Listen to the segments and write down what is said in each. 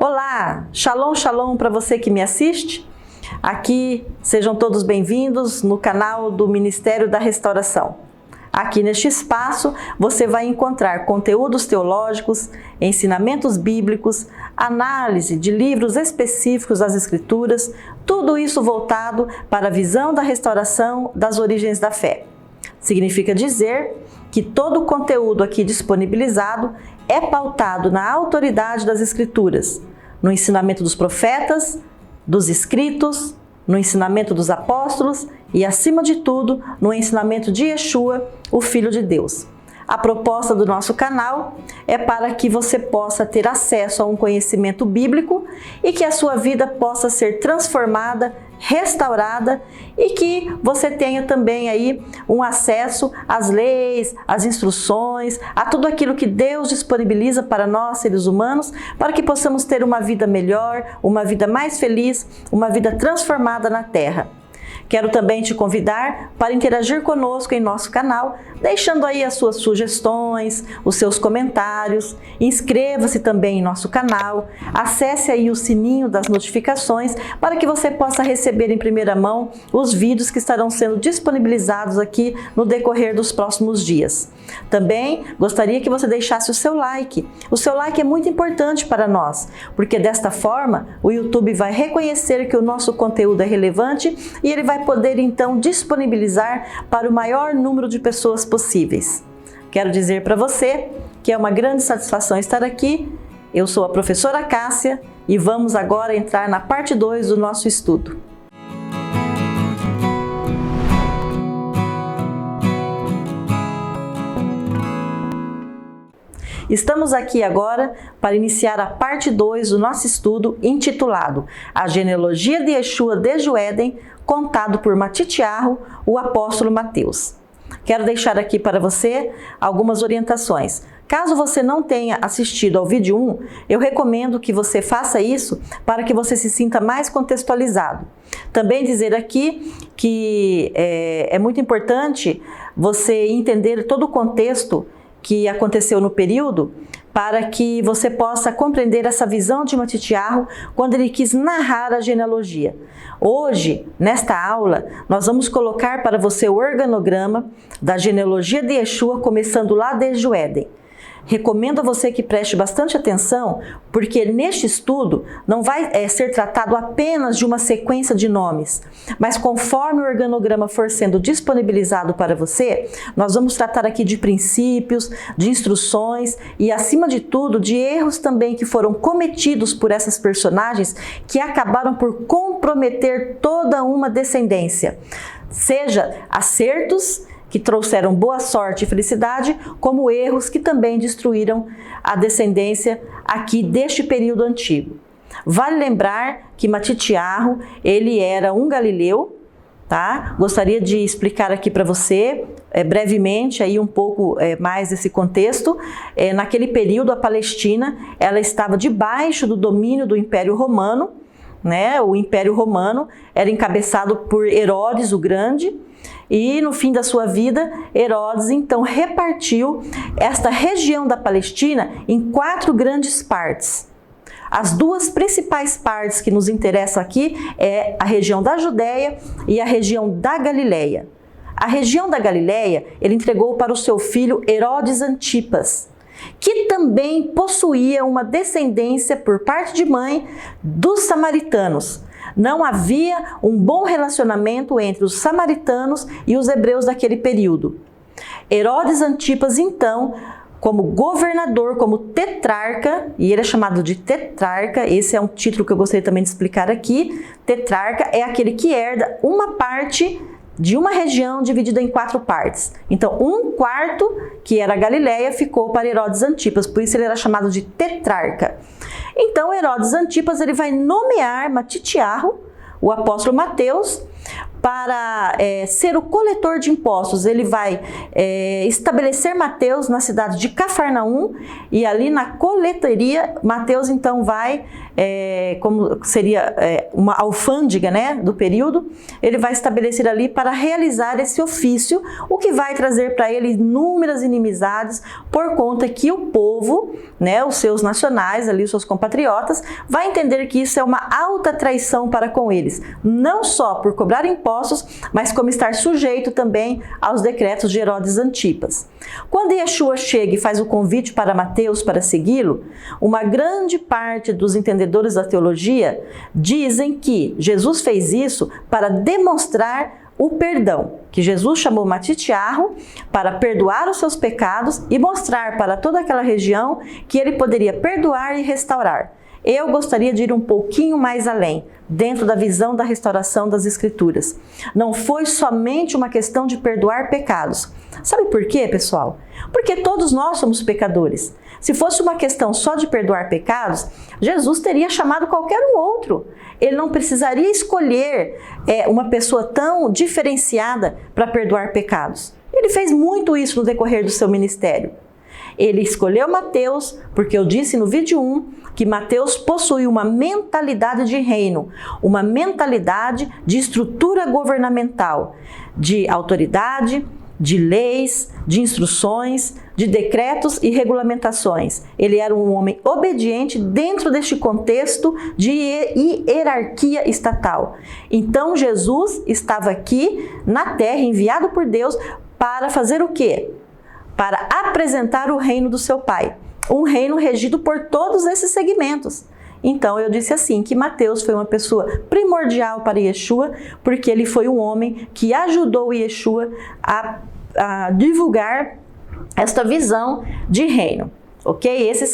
Olá, shalom, shalom para você que me assiste. Aqui sejam todos bem-vindos no canal do Ministério da Restauração. Aqui neste espaço você vai encontrar conteúdos teológicos, ensinamentos bíblicos, análise de livros específicos das Escrituras, tudo isso voltado para a visão da restauração das origens da fé. Significa dizer que todo o conteúdo aqui disponibilizado é pautado na autoridade das Escrituras, no ensinamento dos profetas, dos escritos, no ensinamento dos apóstolos e, acima de tudo, no ensinamento de Yeshua, o Filho de Deus. A proposta do nosso canal é para que você possa ter acesso a um conhecimento bíblico e que a sua vida possa ser transformada, restaurada e que você tenha também aí um acesso às leis, às instruções, a tudo aquilo que Deus disponibiliza para nós, seres humanos, para que possamos ter uma vida melhor, uma vida mais feliz, uma vida transformada na Terra. Quero também te convidar para interagir conosco em nosso canal, deixando aí as suas sugestões, os seus comentários. Inscreva-se também em nosso canal, acesse aí o sininho das notificações para que você possa receber em primeira mão os vídeos que estarão sendo disponibilizados aqui no decorrer dos próximos dias. Também gostaria que você deixasse o seu like. O seu like é muito importante para nós, porque desta forma o YouTube vai reconhecer que o nosso conteúdo é relevante e ele vai poder então disponibilizar para o maior número de pessoas possíveis. Quero dizer para você que é uma grande satisfação estar aqui. Eu sou a professora Cássia e vamos agora entrar na parte 2 do nosso estudo. Estamos aqui agora para iniciar a parte 2 do nosso estudo intitulado A Genealogia de Yeshua desde o Éden, contado por Matitiarro, o apóstolo Mateus. Quero deixar aqui para você algumas orientações. Caso você não tenha assistido ao vídeo 1, eu recomendo que você faça isso para que você se sinta mais contextualizado. Também dizer aqui que é muito importante você entender todo o contexto que aconteceu no período, para que você possa compreender essa visão de Matitiarro quando ele quis narrar a genealogia. Hoje, nesta aula, nós vamos colocar para você o organograma da genealogia de Yeshua, começando lá desde o Éden. Recomendo a você que preste bastante atenção, porque neste estudo não vai ser tratado apenas de uma sequência de nomes, mas conforme o organograma for sendo disponibilizado para você, nós vamos tratar aqui de princípios, de instruções e, acima de tudo, de erros também que foram cometidos por essas personagens que acabaram por comprometer toda uma descendência. Seja acertos que trouxeram boa sorte e felicidade, como erros que também destruíram a descendência aqui deste período antigo. Vale lembrar que Matitiarro, ele era um galileu, tá? Gostaria de explicar aqui para você, brevemente, aí um pouco mais desse contexto. Naquele período, a Palestina, ela estava debaixo do domínio do Império Romano, né? O Império Romano era encabeçado por Herodes o Grande, e no fim da sua vida, Herodes então repartiu esta região da Palestina em 4 grandes partes. As 2 principais partes que nos interessam aqui é a região da Judéia e a região da Galileia. A região da Galileia ele entregou para o seu filho Herodes Antipas, que também possuía uma descendência por parte de mãe dos samaritanos. Não havia um bom relacionamento entre os samaritanos e os hebreus daquele período. Herodes Antipas, então, como governador, como tetrarca, e ele é chamado de tetrarca, esse é um título que eu gostaria também de explicar aqui. Tetrarca é aquele que herda uma parte de uma região dividida em 4 partes. Então, 1/4, que era a Galileia, ficou para Herodes Antipas, por isso ele era chamado de tetrarca. Então, Herodes Antipas ele vai nomear Matitiarro, o apóstolo Mateus, para ser o coletor de impostos. Ele vai estabelecer Mateus na cidade de Cafarnaum e ali na coletoria, Mateus então vai, como seria uma alfândega, né, do período, ele vai estabelecer ali para realizar esse ofício, o que vai trazer para ele inúmeras inimizades, por conta que o povo, né, os seus nacionais, ali, os seus compatriotas, vai entender que isso é uma alta traição para com eles, não só por cobrar impostos, mas como estar sujeito também aos decretos de Herodes Antipas. Quando Yeshua chega e faz o convite para Mateus para segui-lo, uma grande parte dos entendedores da teologia dizem que Jesus fez isso para demonstrar o perdão, que Jesus chamou Matitiarro para perdoar os seus pecados e mostrar para toda aquela região que ele poderia perdoar e restaurar. Eu gostaria de ir um pouquinho mais além, dentro da visão da restauração das Escrituras. Não foi somente uma questão de perdoar pecados. Sabe por quê, pessoal? Porque todos nós somos pecadores. Se fosse uma questão só de perdoar pecados, Jesus teria chamado qualquer um outro. Ele não precisaria escolher uma pessoa tão diferenciada para perdoar pecados. Ele fez muito isso no decorrer do seu ministério. Ele escolheu Mateus, porque eu disse no vídeo 1 que Mateus possui uma mentalidade de reino, uma mentalidade de estrutura governamental, de autoridade, de leis, de instruções, de decretos e regulamentações. Ele era um homem obediente dentro deste contexto de hierarquia estatal. Então Jesus estava aqui na terra, enviado por Deus, para fazer o quê? Para apresentar o reino do seu Pai. Um reino regido por todos esses segmentos. Então eu disse assim, que Mateus foi uma pessoa primordial para Yeshua, porque ele foi um homem que ajudou Yeshua a divulgar esta visão de reino. Ok? Essas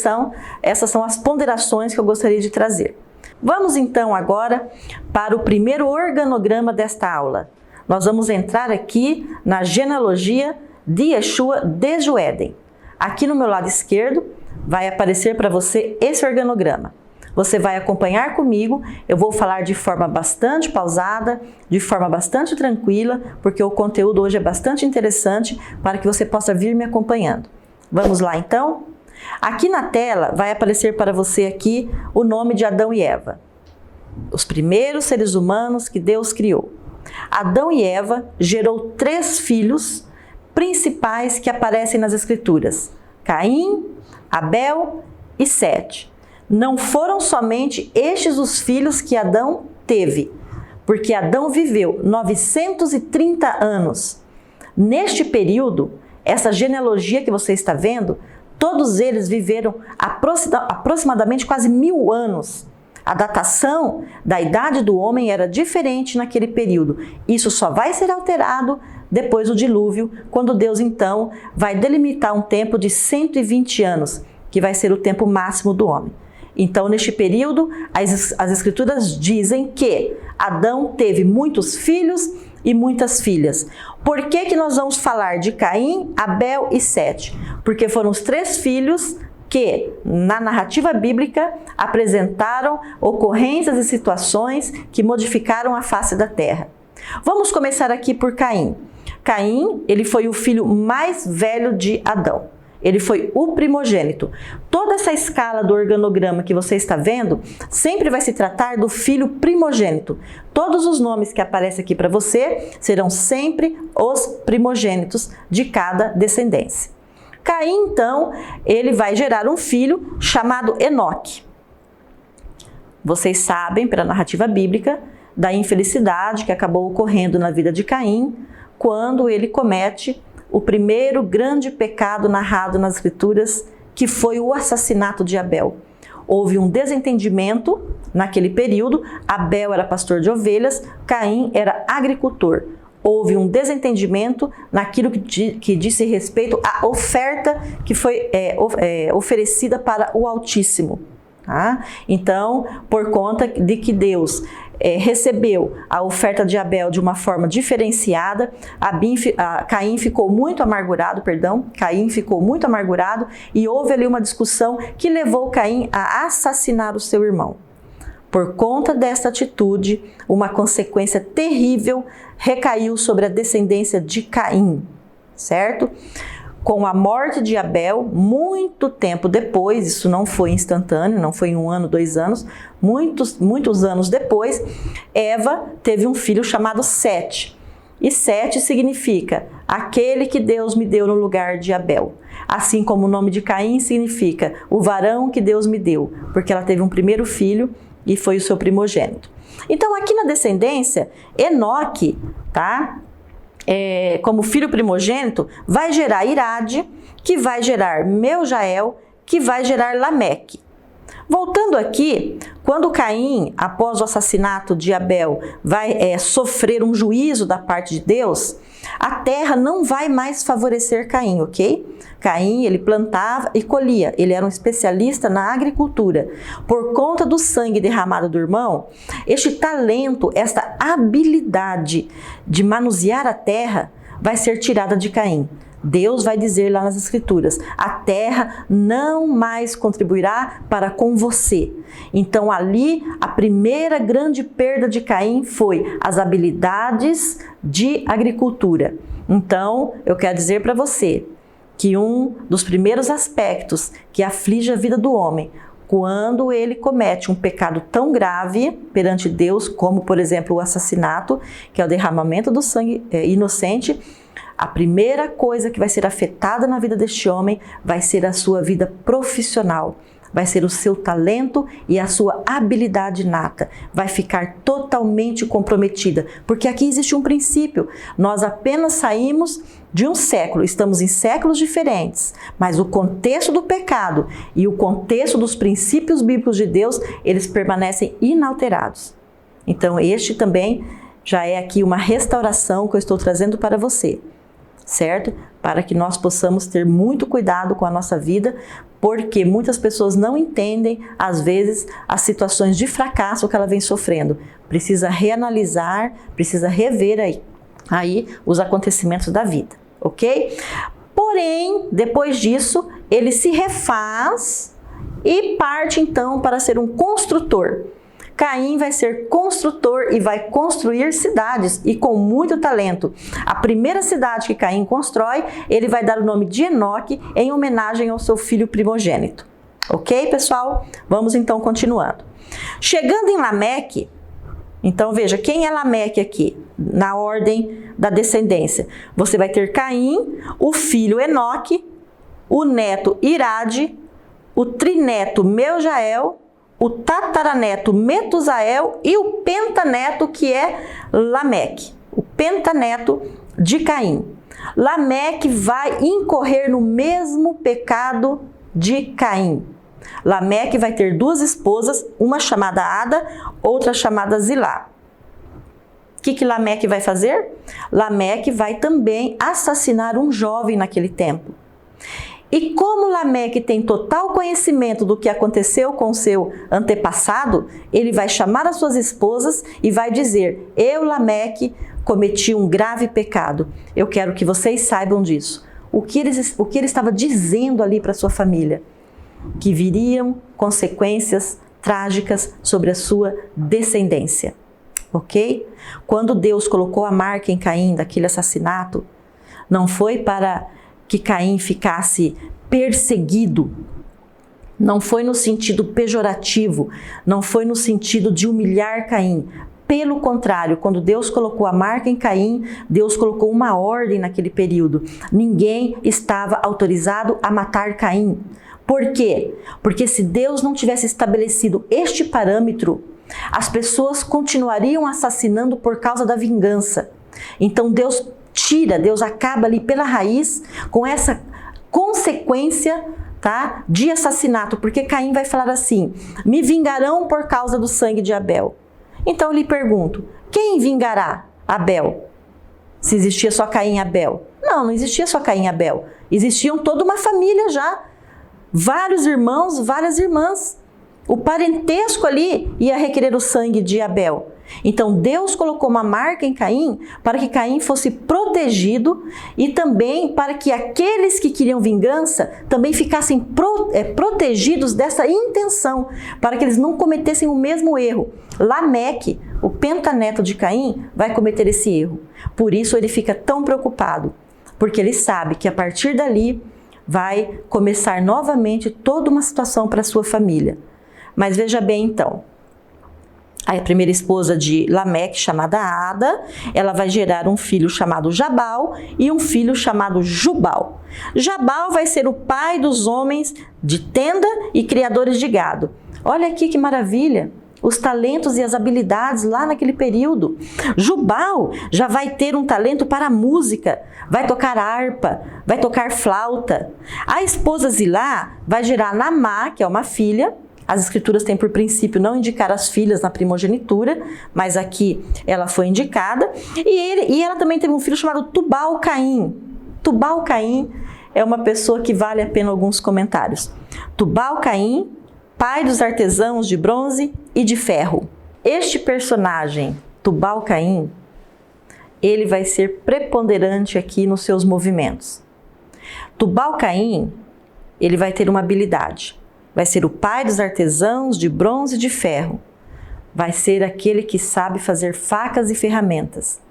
são as ponderações que eu gostaria de trazer. Vamos então agora para o primeiro organograma desta aula. Nós vamos entrar aqui na genealogia de Yeshua desde o Éden. Aqui no meu lado esquerdo vai aparecer para você esse organograma. Você vai acompanhar comigo, eu vou falar de forma bastante pausada, de forma bastante tranquila, porque o conteúdo hoje é bastante interessante para que você possa vir me acompanhando. Vamos lá então? Aqui na tela vai aparecer para você aqui o nome de Adão e Eva, os primeiros seres humanos que Deus criou. Adão e Eva gerou 3 filhos principais que aparecem nas Escrituras: Caim, Abel e Sete. Não foram somente estes os filhos que Adão teve, porque Adão viveu 930 anos. Neste período, essa genealogia que você está vendo, todos eles viveram aproximadamente quase 1000 anos. A datação da idade do homem era diferente naquele período. Isso só vai ser alterado depois do dilúvio, quando Deus então vai delimitar um tempo de 120 anos, que vai ser o tempo máximo do homem. Então, neste período, as Escrituras dizem que Adão teve muitos filhos e muitas filhas. Por que nós vamos falar de Caim, Abel e Sete? Porque foram os 3 filhos que, na narrativa bíblica, apresentaram ocorrências e situações que modificaram a face da terra. Vamos começar aqui por Caim. Caim, ele foi o filho mais velho de Adão. Ele foi o primogênito. Toda essa escala do organograma que você está vendo sempre vai se tratar do filho primogênito. Todos os nomes que aparecem aqui para você serão sempre os primogênitos de cada descendência. Caim, então, ele vai gerar um filho chamado Enoque. Vocês sabem, pela narrativa bíblica, da infelicidade que acabou ocorrendo na vida de Caim quando ele comete o primeiro grande pecado narrado nas Escrituras, que foi o assassinato de Abel. Houve um desentendimento naquele período. Abel era pastor de ovelhas, Caim era agricultor. Houve um desentendimento naquilo que disse respeito à oferta que foi oferecida para o Altíssimo. Tá? Então, por conta de que Deus recebeu a oferta de Abel de uma forma diferenciada, Caim ficou muito amargurado, e houve ali uma discussão que levou Caim a assassinar o seu irmão. Por conta desta atitude, uma consequência terrível recaiu sobre a descendência de Caim, certo? com a morte de Abel, muito tempo depois, isso não foi instantâneo, não foi em 1 ano, 2 anos, muitos anos depois, Eva teve um filho chamado Sete. E Sete significa aquele que Deus me deu no lugar de Abel. Assim como o nome de Caim significa o varão que Deus me deu, porque ela teve um primeiro filho e foi o seu primogênito. Então aqui na descendência, Enoque, tá? Como filho primogênito, vai gerar Irade, que vai gerar Meujael, que vai gerar Lameque. Voltando aqui, quando Caim, após o assassinato de Abel, vai sofrer um juízo da parte de Deus, a terra não vai mais favorecer Caim, ok? Caim, ele plantava e colhia, ele era um especialista na agricultura. Por conta do sangue derramado do irmão, este talento, esta habilidade de manusear a terra vai ser tirada de Caim. Deus vai dizer lá nas Escrituras, a terra não mais contribuirá para com você. Então ali, a primeira grande perda de Caim foi as habilidades de agricultura. Então, eu quero dizer para você que um dos primeiros aspectos que aflige a vida do homem, quando ele comete um pecado tão grave perante Deus, como por exemplo o assassinato, que é o derramamento do sangue inocente, a primeira coisa que vai ser afetada na vida deste homem vai ser a sua vida profissional, vai ser o seu talento e a sua habilidade nata, vai ficar totalmente comprometida, porque aqui existe um princípio, nós apenas saímos de um século, estamos em séculos diferentes, mas o contexto do pecado e o contexto dos princípios bíblicos de Deus, eles permanecem inalterados. Então este também já é aqui uma restauração que eu estou trazendo para você, certo? Para que nós possamos ter muito cuidado com a nossa vida, porque muitas pessoas não entendem, às vezes, as situações de fracasso que ela vem sofrendo. Precisa reanalisar, precisa rever aí os acontecimentos da vida, ok? Porém, depois disso, ele se refaz e parte então para ser um construtor. Caim vai ser construtor e vai construir cidades e com muito talento. A primeira cidade que Caim constrói, ele vai dar o nome de Enoque em homenagem ao seu filho primogênito. Ok, pessoal? Vamos então continuando. Chegando em Lameque, então veja, quem é Lameque aqui? Na ordem da descendência. Você vai ter Caim, o filho Enoque, o neto Irade, o trineto Meujael, o tataraneto Metusael e o pentaneto que é Lameque, o pentaneto de Caim. Lameque vai incorrer no mesmo pecado de Caim. Lameque vai ter 2 esposas, uma chamada Ada, outra chamada Zilá. O que Lameque vai fazer? Lameque vai também assassinar um jovem naquele tempo. E como Lameque tem total conhecimento do que aconteceu com seu antepassado, ele vai chamar as suas esposas e vai dizer: eu, Lameque, cometi um grave pecado. Eu quero que vocês saibam disso. O que ele estava dizendo ali para sua família? Que viriam consequências trágicas sobre a sua descendência. Ok? Quando Deus colocou a marca em Caim daquele assassinato, não foi para que Caim ficasse perseguido, não foi no sentido pejorativo, não foi no sentido de humilhar Caim. Pelo contrário, quando Deus colocou a marca em Caim, Deus colocou uma ordem naquele período. Ninguém estava autorizado a matar Caim. Por quê? Porque se Deus não tivesse estabelecido este parâmetro, as pessoas continuariam assassinando por causa da vingança. Então Deus acaba ali pela raiz com essa consequência, tá, de assassinato, porque Caim vai falar assim: me vingarão por causa do sangue de Abel. Então eu lhe pergunto, quem vingará Abel? Se existia só Caim e Abel? Não existia só Caim e Abel. Existiam toda uma família já, vários irmãos, várias irmãs. O parentesco ali ia requerer o sangue de Abel. Então Deus colocou uma marca em Caim para que Caim fosse protegido e também para que aqueles que queriam vingança também ficassem protegidos dessa intenção, para que eles não cometessem o mesmo erro. Lameque, o pentaneto de Caim, vai cometer esse erro. Por isso ele fica tão preocupado. porque ele sabe que a partir dali vai começar novamente toda uma situação para a sua família. Mas veja bem então, a primeira esposa de Lameque, chamada Ada, ela vai gerar um filho chamado Jabal e um filho chamado Jubal. Jabal vai ser o pai dos homens de tenda e criadores de gado. Olha aqui que maravilha! Os talentos e as habilidades lá naquele período. Jubal já vai ter um talento para a música, vai tocar harpa, vai tocar flauta. A esposa Zilá vai gerar Naamá, que é uma filha. As escrituras têm por princípio não indicar as filhas na primogenitura, mas aqui ela foi indicada. E ela também teve um filho chamado Tubal-Caim. Tubal-Caim é uma pessoa que vale a pena alguns comentários. Tubal-Caim, pai dos artesãos de bronze e de ferro. Este personagem, Tubal-Caim, ele vai ser preponderante aqui nos seus movimentos. Tubal-Caim, ele vai ter uma habilidade. Vai ser o pai dos artesãos de bronze e de ferro. Vai ser aquele que sabe fazer facas e ferramentas.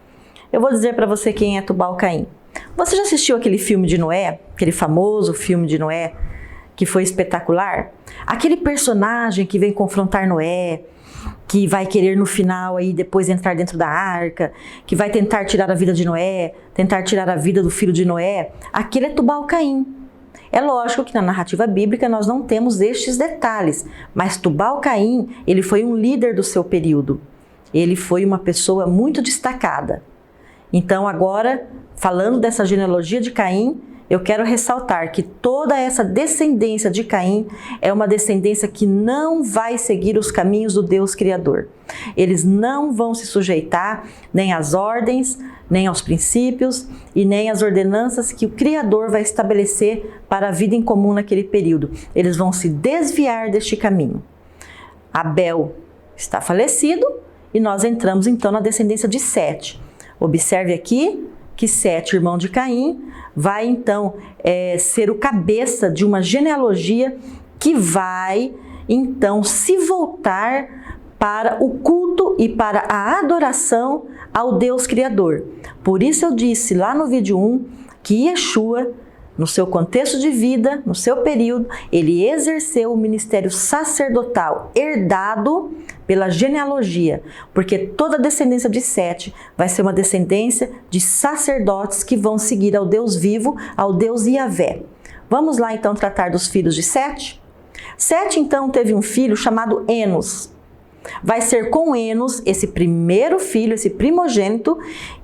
Eu vou dizer para você quem é Tubal-Caim. Você já assistiu aquele filme de Noé? Aquele famoso filme de Noé? Que foi espetacular? Aquele personagem que vem confrontar Noé, que vai querer no final aí depois entrar dentro da arca, que vai tentar tirar a vida de Noé, tentar tirar a vida do filho de Noé. Aquele é Tubal-Caim. É lógico que na narrativa bíblica nós não temos estes detalhes, mas Tubal-Caim, ele foi um líder do seu período. Ele foi uma pessoa muito destacada. Então agora, falando dessa genealogia de Caim, eu quero ressaltar que toda essa descendência de Caim é uma descendência que não vai seguir os caminhos do Deus Criador. Eles não vão se sujeitar nem às ordens, nem aos princípios e nem às ordenanças que o Criador vai estabelecer para a vida em comum naquele período. Eles vão se desviar deste caminho. Abel está falecido e nós entramos então na descendência de Sete. Observe aqui que Sete, irmão de Caim, vai então ser o cabeça de uma genealogia que vai então se voltar para o culto e para a adoração ao Deus Criador. Por isso eu disse lá no vídeo 1 que Yeshua, no seu contexto de vida, no seu período, ele exerceu o ministério sacerdotal herdado pela genealogia, porque toda a descendência de Sete vai ser uma descendência de sacerdotes que vão seguir ao Deus vivo, ao Deus Yahvé. Vamos lá então tratar dos filhos de Sete? Sete então teve um filho chamado Enos. Vai ser com Enos, esse primeiro filho, esse primogênito,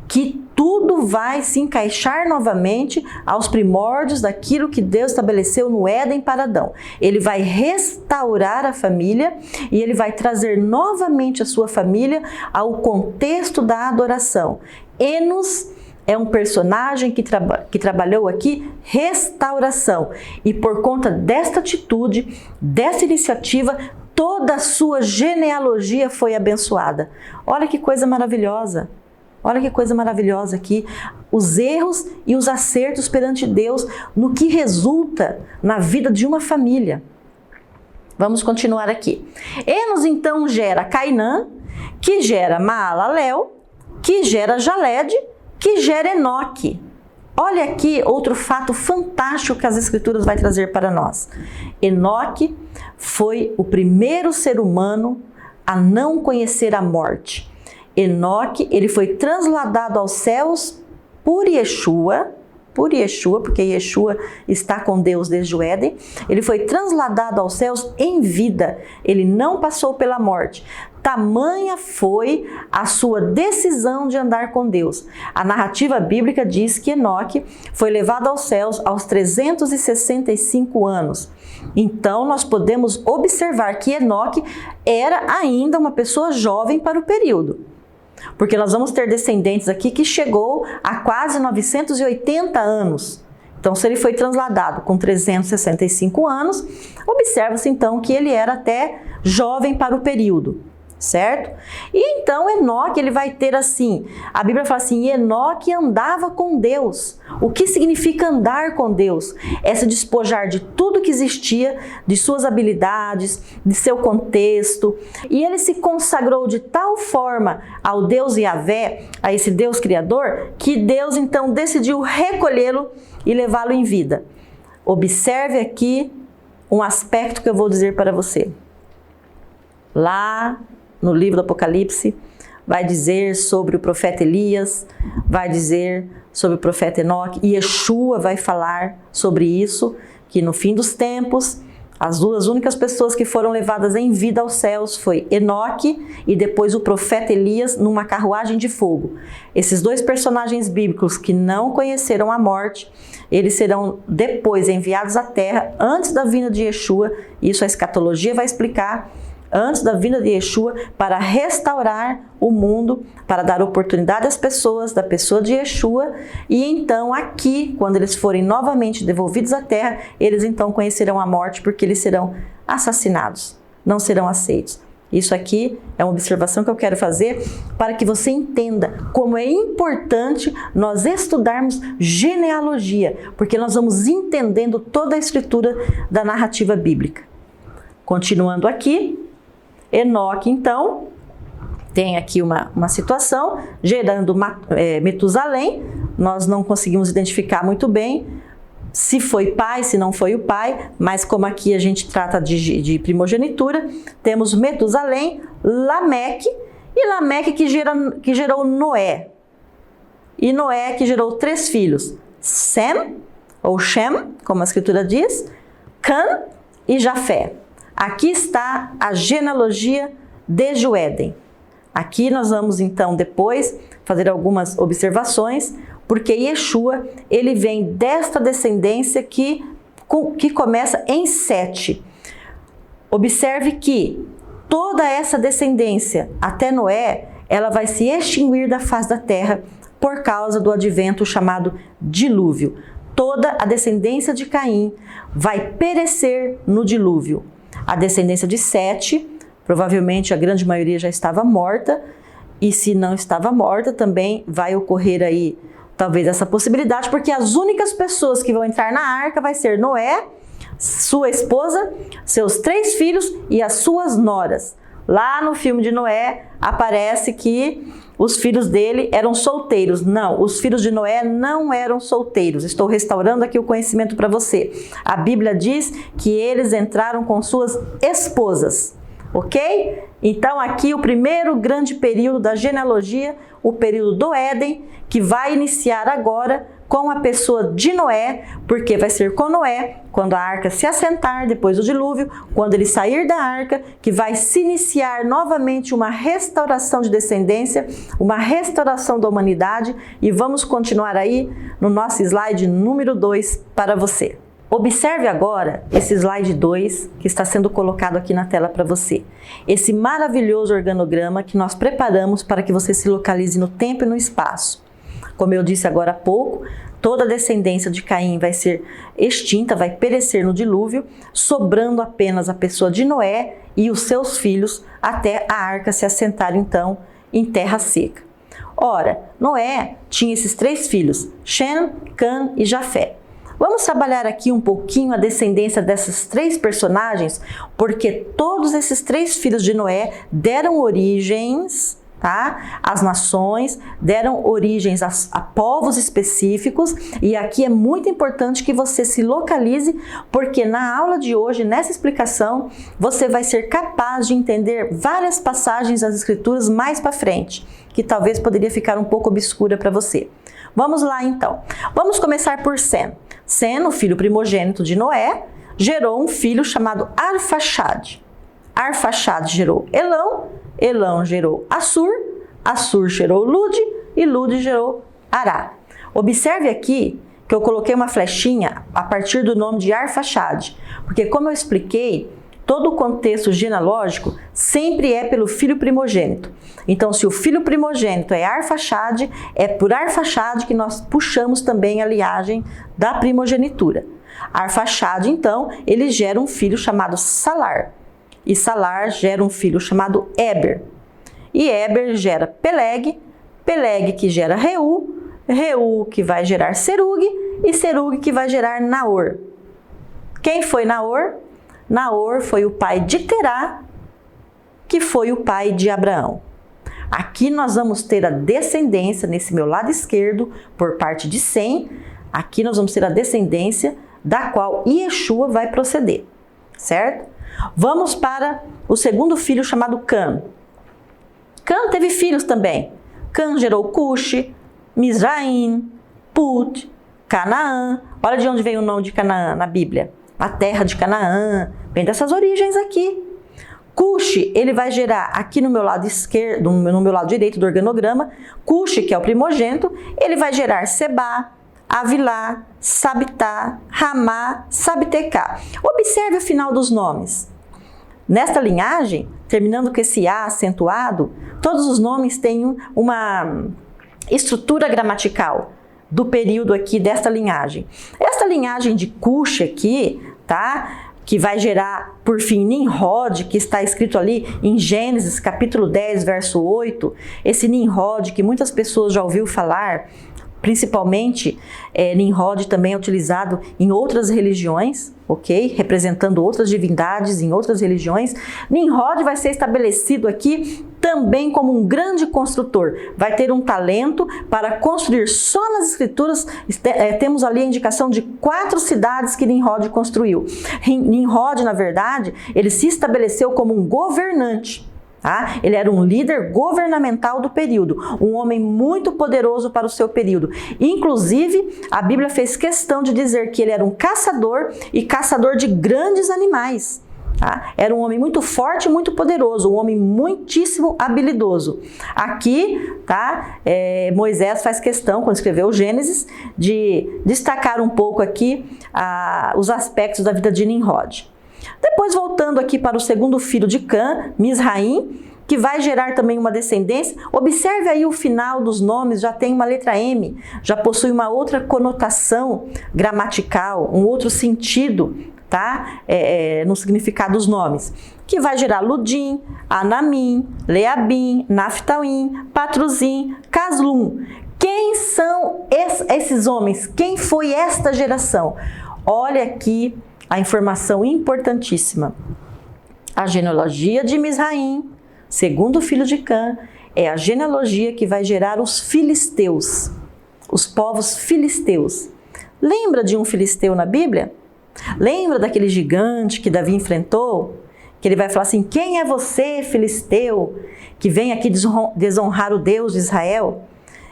que tudo vai se encaixar novamente aos primórdios daquilo que Deus estabeleceu no Éden para Adão. Ele vai restaurar a família e ele vai trazer novamente a sua família ao contexto da adoração. Enos é um personagem que trabalhou aqui restauração. E por conta desta atitude, dessa iniciativa, toda a sua genealogia foi abençoada. Olha que coisa maravilhosa. Olha que coisa maravilhosa aqui, os erros e os acertos perante Deus no que resulta na vida de uma família. Vamos continuar aqui. Enos então gera Cainã, que gera Maalalel, que gera Jaled, que gera Enoque. Olha aqui outro fato fantástico que as Escrituras vai trazer para nós. Enoque foi o primeiro ser humano a não conhecer a morte. Enoque, ele foi transladado aos céus por Yeshua, porque Yeshua está com Deus desde o Éden. Ele foi transladado aos céus em vida, ele não passou pela morte. Tamanha foi a sua decisão de andar com Deus. A narrativa bíblica diz que Enoque foi levado aos céus aos 365 anos. Então, nós podemos observar que Enoque era ainda uma pessoa jovem para o período. Porque nós vamos ter descendentes aqui que chegou a quase 980 anos. Então, se ele foi transladado com 365 anos, observa-se então que ele era até jovem para o período. certo? E então Enoque, ele vai ter assim, a Bíblia fala assim, Enoque andava com Deus. O que significa andar com Deus? É se despojar de tudo que existia, de suas habilidades, de seu contexto, e ele se consagrou de tal forma ao Deus Yahvé, a esse Deus Criador, que Deus então decidiu recolhê-lo e levá-lo em vida. Observe aqui um aspecto que eu vou dizer para você. Lá no livro do Apocalipse, vai dizer sobre o profeta Elias, vai dizer sobre o profeta Enoque, e Yeshua vai falar sobre isso, que no fim dos tempos, as duas únicas pessoas que foram levadas em vida aos céus foi Enoque e depois o profeta Elias numa carruagem de fogo. Esses dois personagens bíblicos que não conheceram a morte, eles serão depois enviados à terra antes da vinda de Yeshua, isso a escatologia vai explicar, antes da vinda de Yeshua, para restaurar o mundo, para dar oportunidade às pessoas, da pessoa de Yeshua, e então aqui, quando eles forem novamente devolvidos à terra, eles então conhecerão a morte, porque eles serão assassinados, não serão aceitos. Isso aqui é uma observação que eu quero fazer para que você entenda como é importante nós estudarmos genealogia, porque nós vamos entendendo toda a escritura da narrativa bíblica. Continuando aqui, Enoque, então, tem aqui uma situação, gerando Metusalém. Nós não conseguimos identificar muito bem se foi pai, se não foi o pai, mas como aqui a gente trata de primogenitura, temos Metusalém, Lameque, e Lameque que gerou Noé. E Noé que gerou 3 filhos, Sem, ou Shem, como a escritura diz, Cã e Jafé. Aqui está a genealogia desde o Éden. Aqui nós vamos então depois fazer algumas observações, porque Yeshua, ele vem desta descendência que começa em Sete. Observe que toda essa descendência até Noé, ela vai se extinguir da face da terra por causa do advento chamado dilúvio. Toda a descendência de Caim vai perecer no dilúvio. A descendência de Sete, provavelmente a grande maioria já estava morta, e se não estava morta, também vai ocorrer aí talvez essa possibilidade, porque as únicas pessoas que vão entrar na arca vai ser Noé, sua esposa, seus 3 filhos e as suas noras. Lá no filme de Noé aparece que os filhos dele eram solteiros. Não, os filhos de Noé não eram solteiros. Estou restaurando aqui o conhecimento para você. A Bíblia diz que eles entraram com suas esposas, ok? Então aqui o primeiro grande período da genealogia, o período do Éden, que vai iniciar agora com a pessoa de Noé, porque vai ser com Noé, quando a arca se assentar depois do dilúvio, quando ele sair da arca, que vai se iniciar novamente uma restauração de descendência, uma restauração da humanidade, e vamos continuar aí no nosso slide número 2 para você. Observe agora esse slide 2 que está sendo colocado aqui na tela para você. Esse maravilhoso organograma que nós preparamos para que você se localize no tempo e no espaço. Como eu disse agora há pouco, toda a descendência de Caim vai ser extinta, vai perecer no dilúvio, sobrando apenas a pessoa de Noé e os seus filhos até a arca se assentar então em terra seca. Ora, Noé tinha esses 3 filhos, Shem, Cã e Jafé. Vamos trabalhar aqui um pouquinho a descendência dessas 3 personagens, porque todos esses 3 filhos de Noé deram origens, tá? As nações, deram origens a povos específicos, e aqui é muito importante que você se localize, porque na aula de hoje, nessa explicação, você vai ser capaz de entender várias passagens das escrituras mais para frente, que talvez poderia ficar um pouco obscura para você. Vamos lá então. Vamos começar por Sem. Sem, o filho primogênito de Noé, gerou um filho chamado Arfaxade. Arfaxade gerou Elão, Elão gerou Assur, Assur gerou Lude e Lude gerou Ará. Observe aqui que eu coloquei uma flechinha a partir do nome de Arfaxade, porque como eu expliquei, todo o contexto genealógico sempre é pelo filho primogênito. Então, se o filho primogênito é Arfaxade, é por Arfaxade que nós puxamos também a linhagem da primogenitura. Arfaxade, então, ele gera um filho chamado Salar. e Salar gera um filho chamado Éber. E Éber gera Peleg, Peleg que gera Reu, Reu que vai gerar Serug e Serug que vai gerar Naor. Quem foi Naor? Naor foi o pai de Terá, que foi o pai de Abraão. Aqui nós vamos ter a descendência, nesse meu lado esquerdo, por parte de Sem, aqui nós vamos ter a descendência da qual Yeshua vai proceder, certo? Vamos para o segundo filho chamado Cã. Cã teve filhos também. Cã gerou Cuxi, Mizraim, Put, Canaã. Olha de onde vem o nome de Canaã na Bíblia. A terra de Canaã, vem dessas origens aqui. Cuxi, ele vai gerar aqui no meu lado esquerdo, no meu lado direito do organograma, Cuxi, que é o primogênito, ele vai gerar Sebá, Avilá, Sabitá, Ramá, Sabtecá. Observe o final dos nomes. Nesta linhagem, terminando com esse A acentuado, todos os nomes têm uma estrutura gramatical do período aqui desta linhagem. Esta linhagem de Cuxi aqui, tá? Que vai gerar, por fim, Nimrod, que está escrito ali em Gênesis, capítulo 10, verso 8. Esse Nimrod, que muitas pessoas já ouviram falar, principalmente Nimrod também é utilizado em outras religiões, ok? Representando outras divindades em outras religiões. Nimrod vai ser estabelecido aqui também como um grande construtor. Vai ter um talento para construir. Só nas escrituras temos ali a indicação de 4 cidades que Nimrod construiu. Nimrod, na verdade, ele se estabeleceu como um governante. Tá? Ele era um líder governamental do período, um homem muito poderoso para o seu período. Inclusive, a Bíblia fez questão de dizer que ele era um caçador e caçador de grandes animais. Tá? Era um homem muito forte e muito poderoso, um homem muitíssimo habilidoso. Aqui, tá? Moisés faz questão, quando escreveu Gênesis, de destacar um pouco aqui os aspectos da vida de Nimrod. Depois, voltando aqui para o segundo filho de Cã, Mizraim, que vai gerar também uma descendência. Observe aí o final dos nomes, já tem uma letra M, já possui uma outra conotação gramatical, um outro sentido, tá? No significado dos nomes. Que vai gerar Ludim, Anamim, Leabim, Naftauim, Patruzim, Caslum. Quem são esses homens? Quem foi esta geração? Olha aqui a informação importantíssima. A genealogia de Mizraim, segundo filho de Cã, é a genealogia que vai gerar os filisteus, os povos filisteus. Lembra de um filisteu na Bíblia? Lembra daquele gigante que Davi enfrentou? Que ele vai falar assim, quem é você, filisteu, que vem aqui desonrar o Deus de Israel?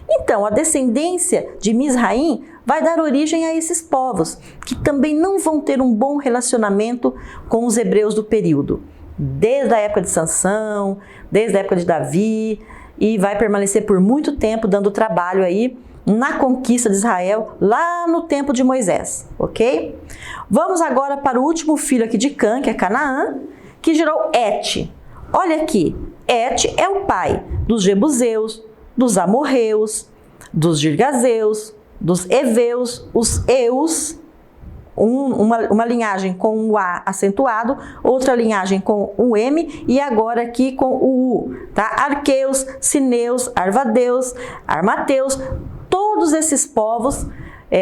Então, a descendência de Mizraim vai dar origem a esses povos, que também não vão ter um bom relacionamento com os hebreus do período. Desde a época de Sansão, desde a época de Davi, e vai permanecer por muito tempo dando trabalho aí na conquista de Israel, lá no tempo de Moisés, ok? Vamos agora para o último filho aqui de Cã, que é Canaã, que gerou Et. Olha aqui, Et é o pai dos Jebuseus, dos Amorreus, dos Girgazeus, dos Eveus, os Eus, uma linhagem com o A acentuado, outra linhagem com o M e agora aqui com o U, tá? Arqueus, Sineus, Arvadeus, Armateus, todos esses povos,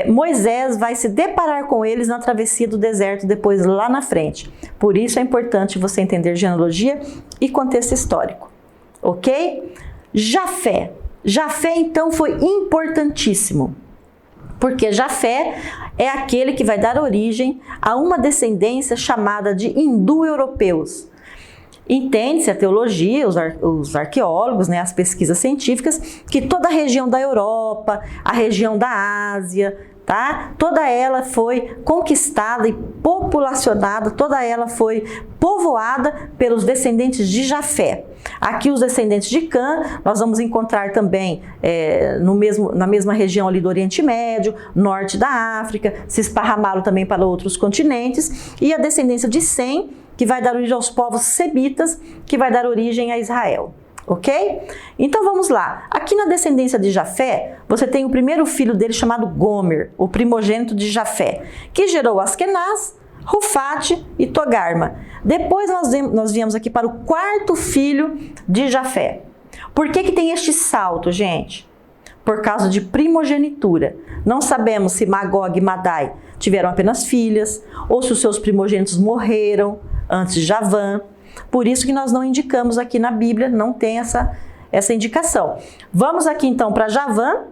Moisés vai se deparar com eles na travessia do deserto depois lá na frente. Por isso é importante você entender genealogia e contexto histórico, ok? Jafé. Jafé, então, foi importantíssimo, porque Jafé é aquele que vai dar origem a uma descendência chamada de indo-europeus. Entende-se a teologia, os arqueólogos, né, as pesquisas científicas, que toda a região da Europa, a região da Ásia, tá? Toda ela foi conquistada e populacionada, toda ela foi povoada pelos descendentes de Jafé. Aqui os descendentes de Cã, nós vamos encontrar também na mesma região ali do Oriente Médio, norte da África, se esparramaram também para outros continentes, e a descendência de Sem, que vai dar origem aos povos semitas, que vai dar origem a Israel. Ok? Então vamos lá. Aqui na descendência de Jafé, você tem o primeiro filho dele chamado Gomer, o primogênito de Jafé, que gerou Askenaz, Rufate e Togarma. Depois nós viemos aqui para o quarto filho de Jafé. Por que tem este salto, gente? Por causa de primogenitura. Não sabemos se Magog e Madai tiveram apenas filhas ou se os seus primogênitos morreram antes de Javã. Por isso que nós não indicamos aqui na Bíblia, não tem essa indicação. Vamos aqui então para Javã,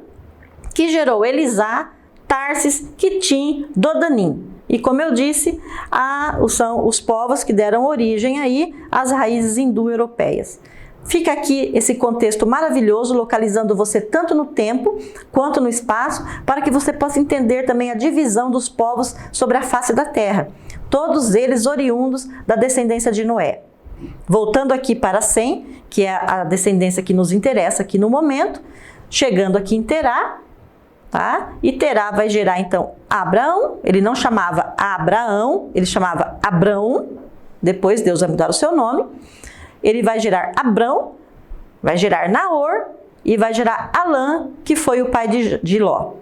que gerou Elisá, Tarsis, Quitim, Dodanim. E como eu disse, são os povos que deram origem aí às raízes indo-europeias. Fica aqui esse contexto maravilhoso, localizando você tanto no tempo quanto no espaço, para que você possa entender também a divisão dos povos sobre a face da terra. Todos eles oriundos da descendência de Noé. Voltando aqui para Sem, que é a descendência que nos interessa aqui no momento, chegando aqui em Terá, tá? E Terá vai gerar então Abraão. Ele não chamava Abraão, ele chamava Abrão. Depois Deus vai mudar o seu nome. Ele vai gerar Abrão, vai gerar Naor e vai gerar Alã, que foi o pai de Ló.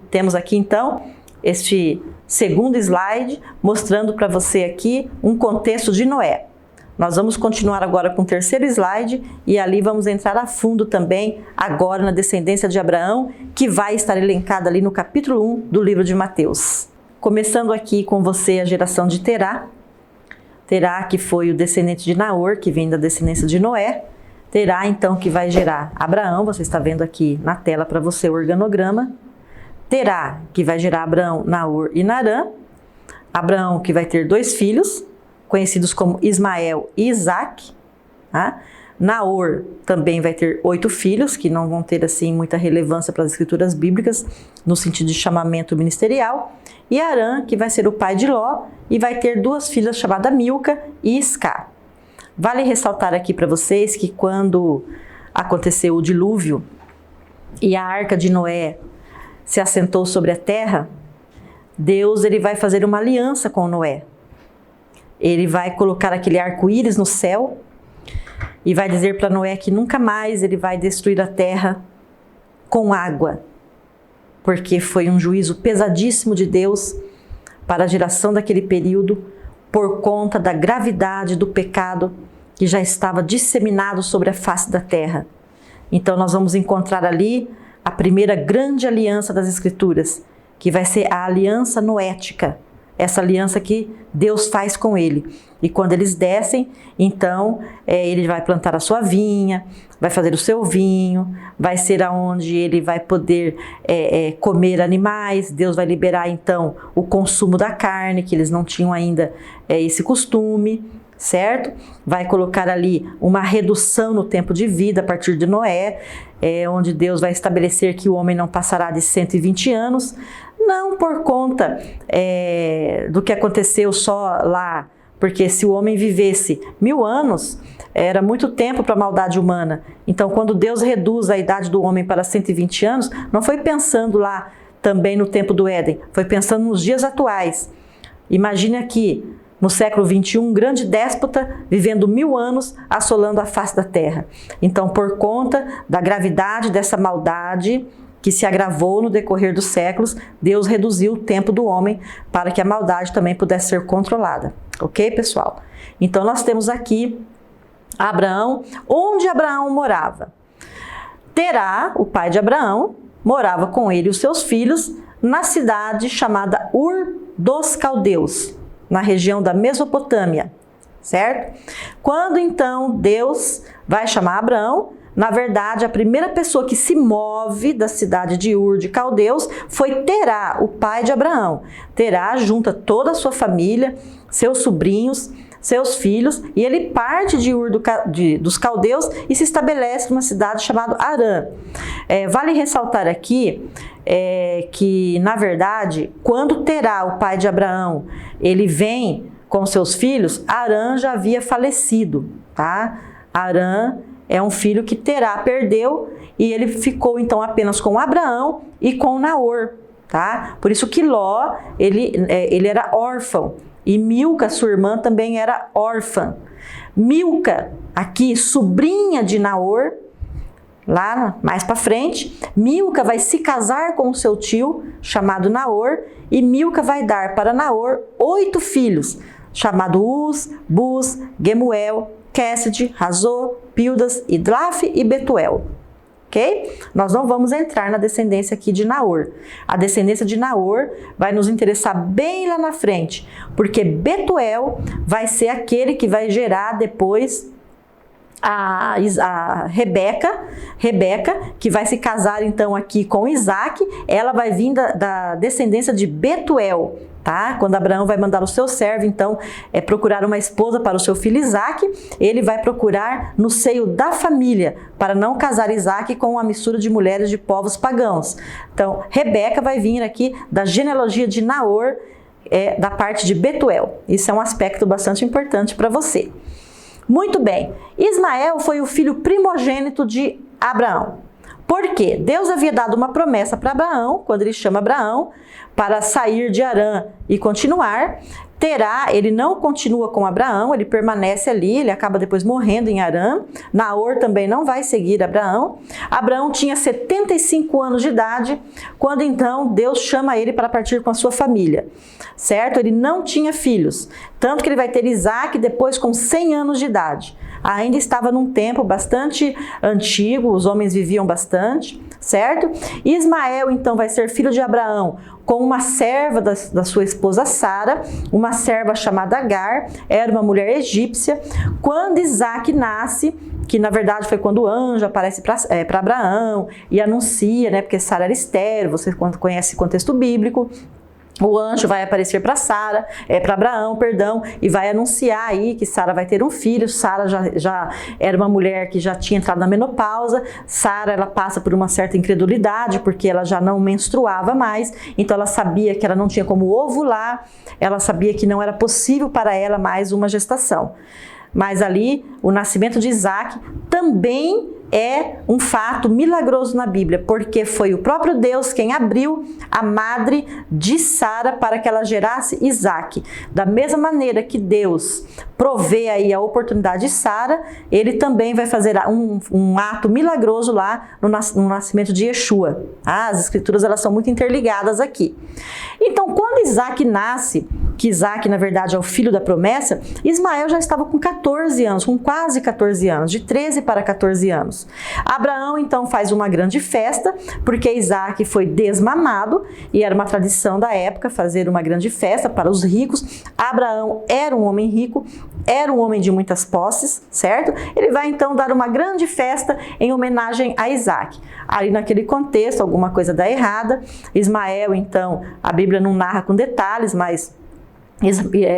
Temos aqui então este segundo slide mostrando para você aqui um contexto de Noé. Nós vamos continuar agora com o terceiro slide e ali vamos entrar a fundo também agora na descendência de Abraão, que vai estar elencada ali no capítulo 1 do livro de Mateus. Começando aqui com você a geração de Terá. Terá, que foi o descendente de Naor, que vem da descendência de Noé. Terá, então, que vai gerar Abraão. Você está vendo aqui na tela para você o organograma. Terá, que vai gerar Abraão, Naor e Narã. Abraão, que vai ter 2 filhos, conhecidos como Ismael e Isaque. Tá? Naor também vai ter 8 filhos, que não vão ter assim muita relevância para as escrituras bíblicas, no sentido de chamamento ministerial. E Arã, que vai ser o pai de Ló, e vai ter 2 filhas chamadas Milca e Isca. Vale ressaltar aqui para vocês que quando aconteceu o dilúvio e a arca de Noé se assentou sobre a terra, Deus ele vai fazer uma aliança com Noé. Ele vai colocar aquele arco-íris no céu e vai dizer para Noé que nunca mais ele vai destruir a terra com água, porque foi um juízo pesadíssimo de Deus para a geração daquele período, por conta da gravidade do pecado que já estava disseminado sobre a face da terra. Então nós vamos encontrar ali a primeira grande aliança das Escrituras, que vai ser a aliança noética, essa aliança que Deus faz com ele. E quando eles descem, então ele vai plantar a sua vinha, vai fazer o seu vinho, vai ser aonde ele vai poder comer animais. Deus vai liberar então o consumo da carne, que eles não tinham ainda esse costume, certo? Vai colocar ali uma redução no tempo de vida a partir de Noé, onde Deus vai estabelecer que o homem não passará de 120 anos, não por conta do que aconteceu só lá, porque se o homem vivesse 1000 anos, era muito tempo para a maldade humana. Então, quando Deus reduz a idade do homem para 120 anos, não foi pensando lá também no tempo do Éden, foi pensando nos dias atuais. Imagine aqui, no século 21, um grande déspota vivendo 1000 anos assolando a face da terra. Então, por conta da gravidade dessa maldade que se agravou no decorrer dos séculos, Deus reduziu o tempo do homem para que a maldade também pudesse ser controlada. Ok, pessoal? Então, nós temos aqui Abraão. Onde Abraão morava? Terá, o pai de Abraão, morava com ele e os seus filhos na cidade chamada Ur dos Caldeus, na região da Mesopotâmia, certo? Quando então Deus vai chamar Abraão, na verdade a primeira pessoa que se move da cidade de Ur de Caldeus foi Terá, o pai de Abraão. Terá junta toda a sua família, seus sobrinhos, seus filhos, e ele parte de Ur dos Caldeus e se estabelece numa cidade chamada Harã. Vale ressaltar aqui que, na verdade, quando Terá, o pai de Abraão, ele vem com seus filhos, Harã já havia falecido, tá? Harã é um filho que Terá perdeu e ele ficou então apenas com Abraão e com Naor, tá? Por isso que Ló, ele era órfão. E Milca, sua irmã, também era órfã. Milca, aqui, sobrinha de Naor, lá mais para frente, Milca vai se casar com o seu tio, chamado Naor, e Milca vai dar para Naor 8 filhos, chamado Uz, Buz, Gemuel, Quéside, Razô, Pildas, Idlaf e Betuel. Ok? Nós não vamos entrar na descendência aqui de Naor. A descendência de Naor vai nos interessar bem lá na frente, porque Betuel vai ser aquele que vai gerar depois a Rebeca, que vai se casar então aqui com Isaac. Ela vai vir da descendência de Betuel, tá? Quando Abraão vai mandar o seu servo então procurar uma esposa para o seu filho Isaac, ele vai procurar no seio da família, para não casar Isaac com uma mistura de mulheres de povos pagãos. Então Rebeca vai vir aqui da genealogia de Naor, da parte de Betuel. Isso é um aspecto bastante importante para você. Muito bem, Ismael foi o filho primogênito de Abraão. Por quê? Deus havia dado uma promessa para Abraão, quando ele chama Abraão para sair de Harã e continuar. Ele não continua com Abraão, ele permanece ali, ele acaba depois morrendo em Harã. Naor também não vai seguir Abraão. Abraão tinha 75 anos de idade, quando então Deus chama ele para partir com a sua família, certo? Ele não tinha filhos, tanto que ele vai ter Isaac depois com 100 anos de idade. Ainda estava num tempo bastante antigo, os homens viviam bastante, certo? Ismael então vai ser filho de Abraão com uma serva da sua esposa Sara, uma serva chamada Agar, era uma mulher egípcia. Quando Isaac nasce, que na verdade foi quando o anjo aparece para Abraão e anuncia, né, porque Sara era estéril, você conhece o contexto bíblico. O anjo vai aparecer para Abraão, e vai anunciar aí que Sara vai ter um filho. Sara já era uma mulher que já tinha entrado na menopausa. Sara, ela passa por uma certa incredulidade, porque ela já não menstruava mais, então ela sabia que ela não tinha como ovular, ela sabia que não era possível para ela mais uma gestação. Mas ali, o nascimento de Isaac também é um fato milagroso na Bíblia, porque foi o próprio Deus quem abriu a madre de Sara para que ela gerasse Isaac. Da mesma maneira que Deus provê aí a oportunidade de Sara, ele também vai fazer um ato milagroso lá no nascimento de Yeshua. As escrituras, elas são muito interligadas aqui. Então, quando Isaac nasce, que Isaac, na verdade, é o filho da promessa, Ismael já estava com 14 anos, com quase 14 anos, de 13 para 14 anos. Abraão, então, faz uma grande festa, porque Isaac foi desmamado, e era uma tradição da época fazer uma grande festa para os ricos. Abraão era um homem rico, era um homem de muitas posses, certo? Ele vai, então, dar uma grande festa em homenagem a Isaac. Ali naquele contexto, alguma coisa dá errada. Ismael, então, a Bíblia não narra com detalhes, mas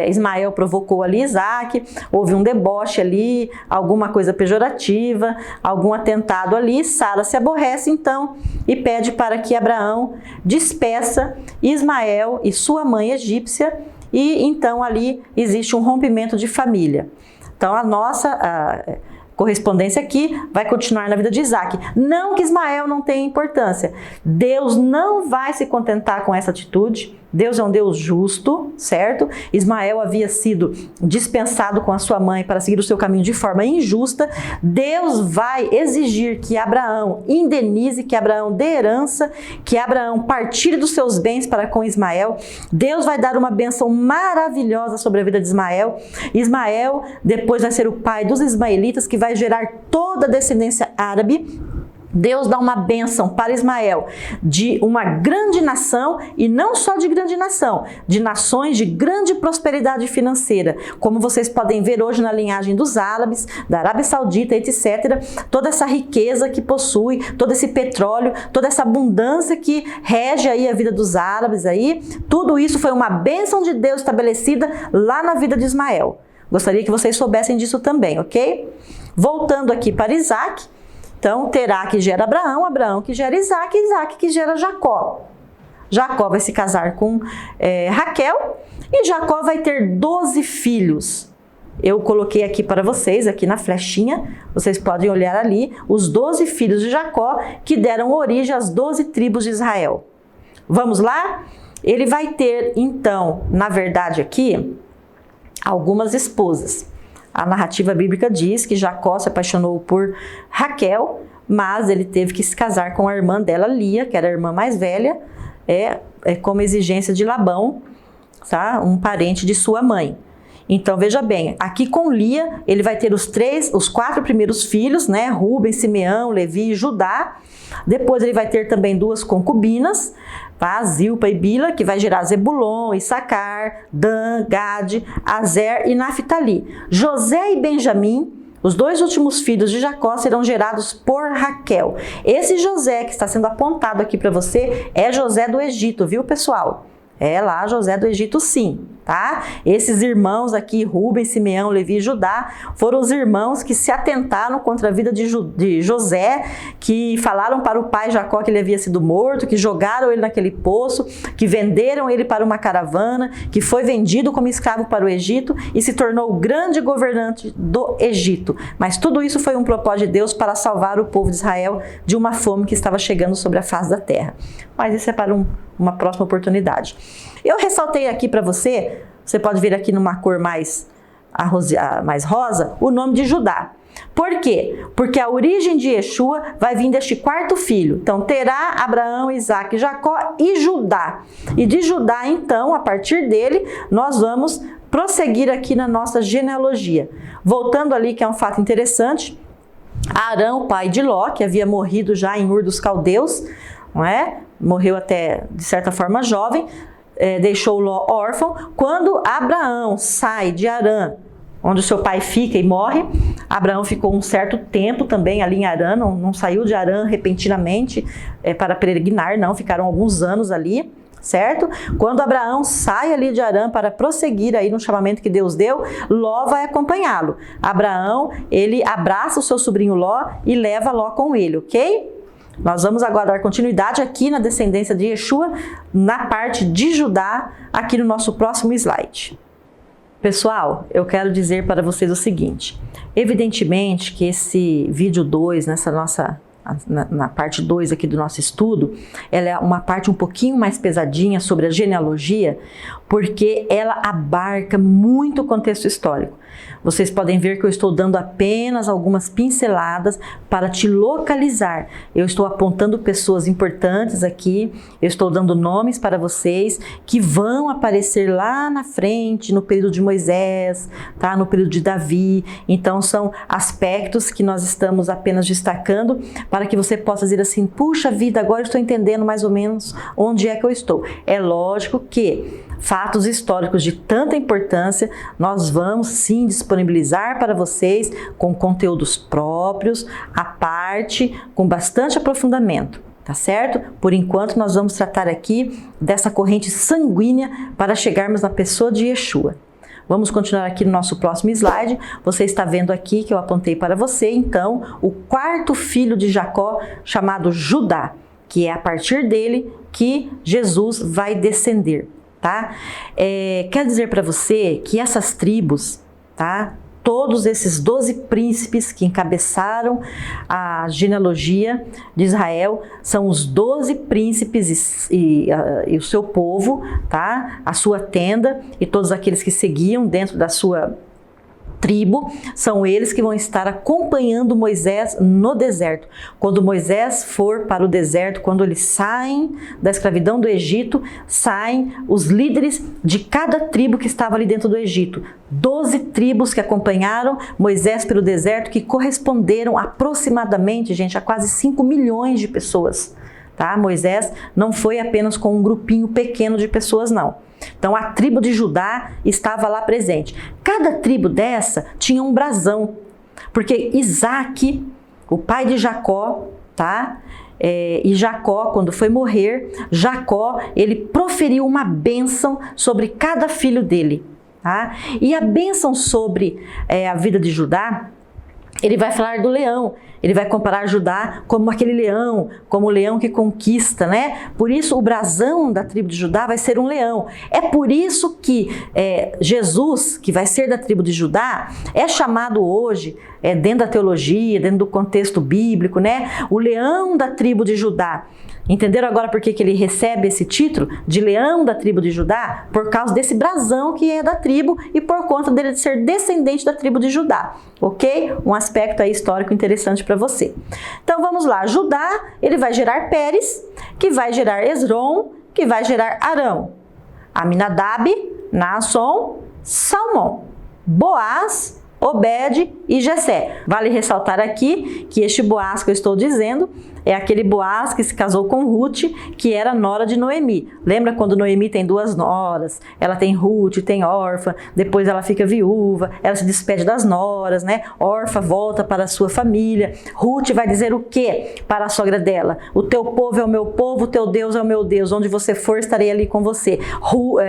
Ismael provocou ali Isaac, houve um deboche ali, alguma coisa pejorativa, algum atentado ali. Sara se aborrece então e pede para que Abraão despeça Ismael e sua mãe egípcia, e então ali existe um rompimento de família. Então a nossa correspondência aqui vai continuar na vida de Isaac. Não que Ismael não tenha importância. Deus não vai se contentar com essa atitude. Deus é um Deus justo, certo? Ismael havia sido dispensado com a sua mãe para seguir o seu caminho de forma injusta. Deus vai exigir que Abraão indenize, que Abraão dê herança, que Abraão partilhe dos seus bens para com Ismael. Deus vai dar uma bênção maravilhosa sobre a vida de Ismael. Ismael depois vai ser o pai dos ismaelitas, que vai gerar toda a descendência árabe. Deus dá uma bênção para Ismael de uma grande nação, e não só de grande nação, de nações de grande prosperidade financeira, como vocês podem ver hoje na linhagem dos árabes, da Arábia Saudita, etc. Toda essa riqueza que possui, todo esse petróleo, toda essa abundância que rege aí a vida dos árabes aí, tudo isso foi uma bênção de Deus estabelecida lá na vida de Ismael. Gostaria que vocês soubessem disso também, ok? Voltando aqui para Isaac. Então, Terá que gera Abraão, Abraão que gera Isaac, Isaac que gera Jacó. Jacó vai se casar com Raquel, e Jacó vai ter 12 filhos. Eu coloquei aqui para vocês, aqui na flechinha, vocês podem olhar ali, os 12 filhos de Jacó, que deram origem às 12 tribos de Israel. Vamos lá? Ele vai ter, então, na verdade aqui, algumas esposas. A narrativa bíblica diz que Jacó se apaixonou por Raquel, mas ele teve que se casar com a irmã dela, Lia, que era a irmã mais velha, como exigência de Labão, tá? Um parente de sua mãe. Então, veja bem, aqui com Lia, ele vai ter os 4 primeiros filhos, né? Rubem, Simeão, Levi e Judá. Depois ele vai ter também 2 concubinas, tá? Zilpa e Bila, que vai gerar Zebulon, Issacar, Dan, Gade, Azer e Naftali. José e Benjamim, os 2 últimos filhos de Jacó, serão gerados por Raquel. Esse José que está sendo apontado aqui para você é José do Egito, viu, pessoal? É lá José do Egito, sim, tá? Esses irmãos aqui, Rubem, Simeão, Levi e Judá, foram os irmãos que se atentaram contra a vida de José, que falaram para o pai Jacó que ele havia sido morto, que jogaram ele naquele poço, que venderam ele para uma caravana, que foi vendido como escravo para o Egito e se tornou o grande governante do Egito. Mas tudo isso foi um propósito de Deus para salvar o povo de Israel de uma fome que estava chegando sobre a face da terra. Mas isso é para uma próxima oportunidade. Eu ressaltei aqui para você, você pode ver aqui numa cor mais rosa, o nome de Judá. Por quê? Porque a origem de Yeshua vai vir deste 4º filho. Então, Terá, Abraão, Isaque, Jacó e Judá. E de Judá, então, a partir dele, nós vamos prosseguir aqui na nossa genealogia. Voltando ali, que é um fato interessante, Arão, pai de Ló, que havia morrido já em Ur dos Caldeus, não é? Morreu até, de certa forma, jovem, deixou Ló órfão. Quando Abraão sai de Harã, onde o seu pai fica e morre, Abraão ficou um certo tempo também ali em Harã, não saiu de Harã repentinamente para peregrinar, não, ficaram alguns anos ali, certo? Quando Abraão sai ali de Harã para prosseguir aí no chamamento que Deus deu, Ló vai acompanhá-lo. Abraão, ele abraça o seu sobrinho Ló e leva Ló com ele, ok? Nós vamos agora dar continuidade aqui na descendência de Yeshua, na parte de Judá, aqui no nosso próximo slide. Pessoal, eu quero dizer para vocês o seguinte, evidentemente que esse vídeo 2, na parte 2 aqui do nosso estudo, ela é uma parte um pouquinho mais pesadinha sobre a genealogia, porque ela abarca muito o contexto histórico. Vocês podem ver que eu estou dando apenas algumas pinceladas para te localizar. Eu estou apontando pessoas importantes aqui, eu estou dando nomes para vocês que vão aparecer lá na frente, no período de Moisés, tá? No período de Davi. Então são aspectos que nós estamos apenas destacando para que você possa dizer assim, puxa vida, agora eu estou entendendo mais ou menos onde é que eu estou. É lógico que fatos históricos de tanta importância, nós vamos sim disponibilizar para vocês com conteúdos próprios, à parte, com bastante aprofundamento, tá certo? Por enquanto nós vamos tratar aqui dessa corrente sanguínea para chegarmos na pessoa de Yeshua. Vamos continuar aqui no nosso próximo slide. Você está vendo aqui que eu apontei para você, então, o 4º filho de Jacó, chamado Judá, que é a partir dele que Jesus vai descender. Tá? Quero dizer para você que essas tribos, tá? Todos esses 12 príncipes que encabeçaram a genealogia de Israel são os 12 príncipes e o seu povo, tá? A sua tenda e todos aqueles que seguiam dentro da sua tribo, são eles que vão estar acompanhando Moisés no deserto. Quando Moisés for para o deserto, quando eles saem da escravidão do Egito, saem os líderes de cada tribo que estava ali dentro do Egito. 12 tribos que acompanharam Moisés pelo deserto, que corresponderam aproximadamente, gente, a quase 5 milhões de pessoas. Tá? Moisés não foi apenas com um grupinho pequeno de pessoas, não. Então a tribo de Judá estava lá presente. Cada tribo dessa tinha um brasão, porque Isaque, o pai de Jacó, tá? E Jacó, quando foi morrer, Jacó, ele proferiu uma bênção sobre cada filho dele, tá? E a bênção sobre a vida de Judá, ele vai falar do leão. Ele vai comparar Judá como aquele leão, como o leão que conquista, né? Por isso o brasão da tribo de Judá vai ser um leão. É por isso que Jesus, que vai ser da tribo de Judá, é chamado hoje, dentro da teologia, dentro do contexto bíblico, né? O leão da tribo de Judá, Entenderam agora por que ele recebe esse título de leão da tribo de Judá? Por causa desse brasão que é da tribo e por conta dele ser descendente da tribo de Judá, ok? Um aspecto aí histórico interessante para você. Então vamos lá, Judá, ele vai gerar Pérez, que vai gerar Esrom, que vai gerar Arão, Aminadab, Naasson, Salmão, Boaz, Obed e Jessé. Vale ressaltar aqui que este Boaz que eu estou dizendo é aquele Boaz que se casou com Ruth, que era nora de Noemi. Lembra quando Noemi tem duas noras? Ela tem Ruth, tem Orfa, depois ela fica viúva, ela se despede das noras, né? Orfa volta para a sua família. Ruth vai dizer o quê para a sogra dela? O teu povo é o meu povo, o teu Deus é o meu Deus. Onde você for, estarei ali com você.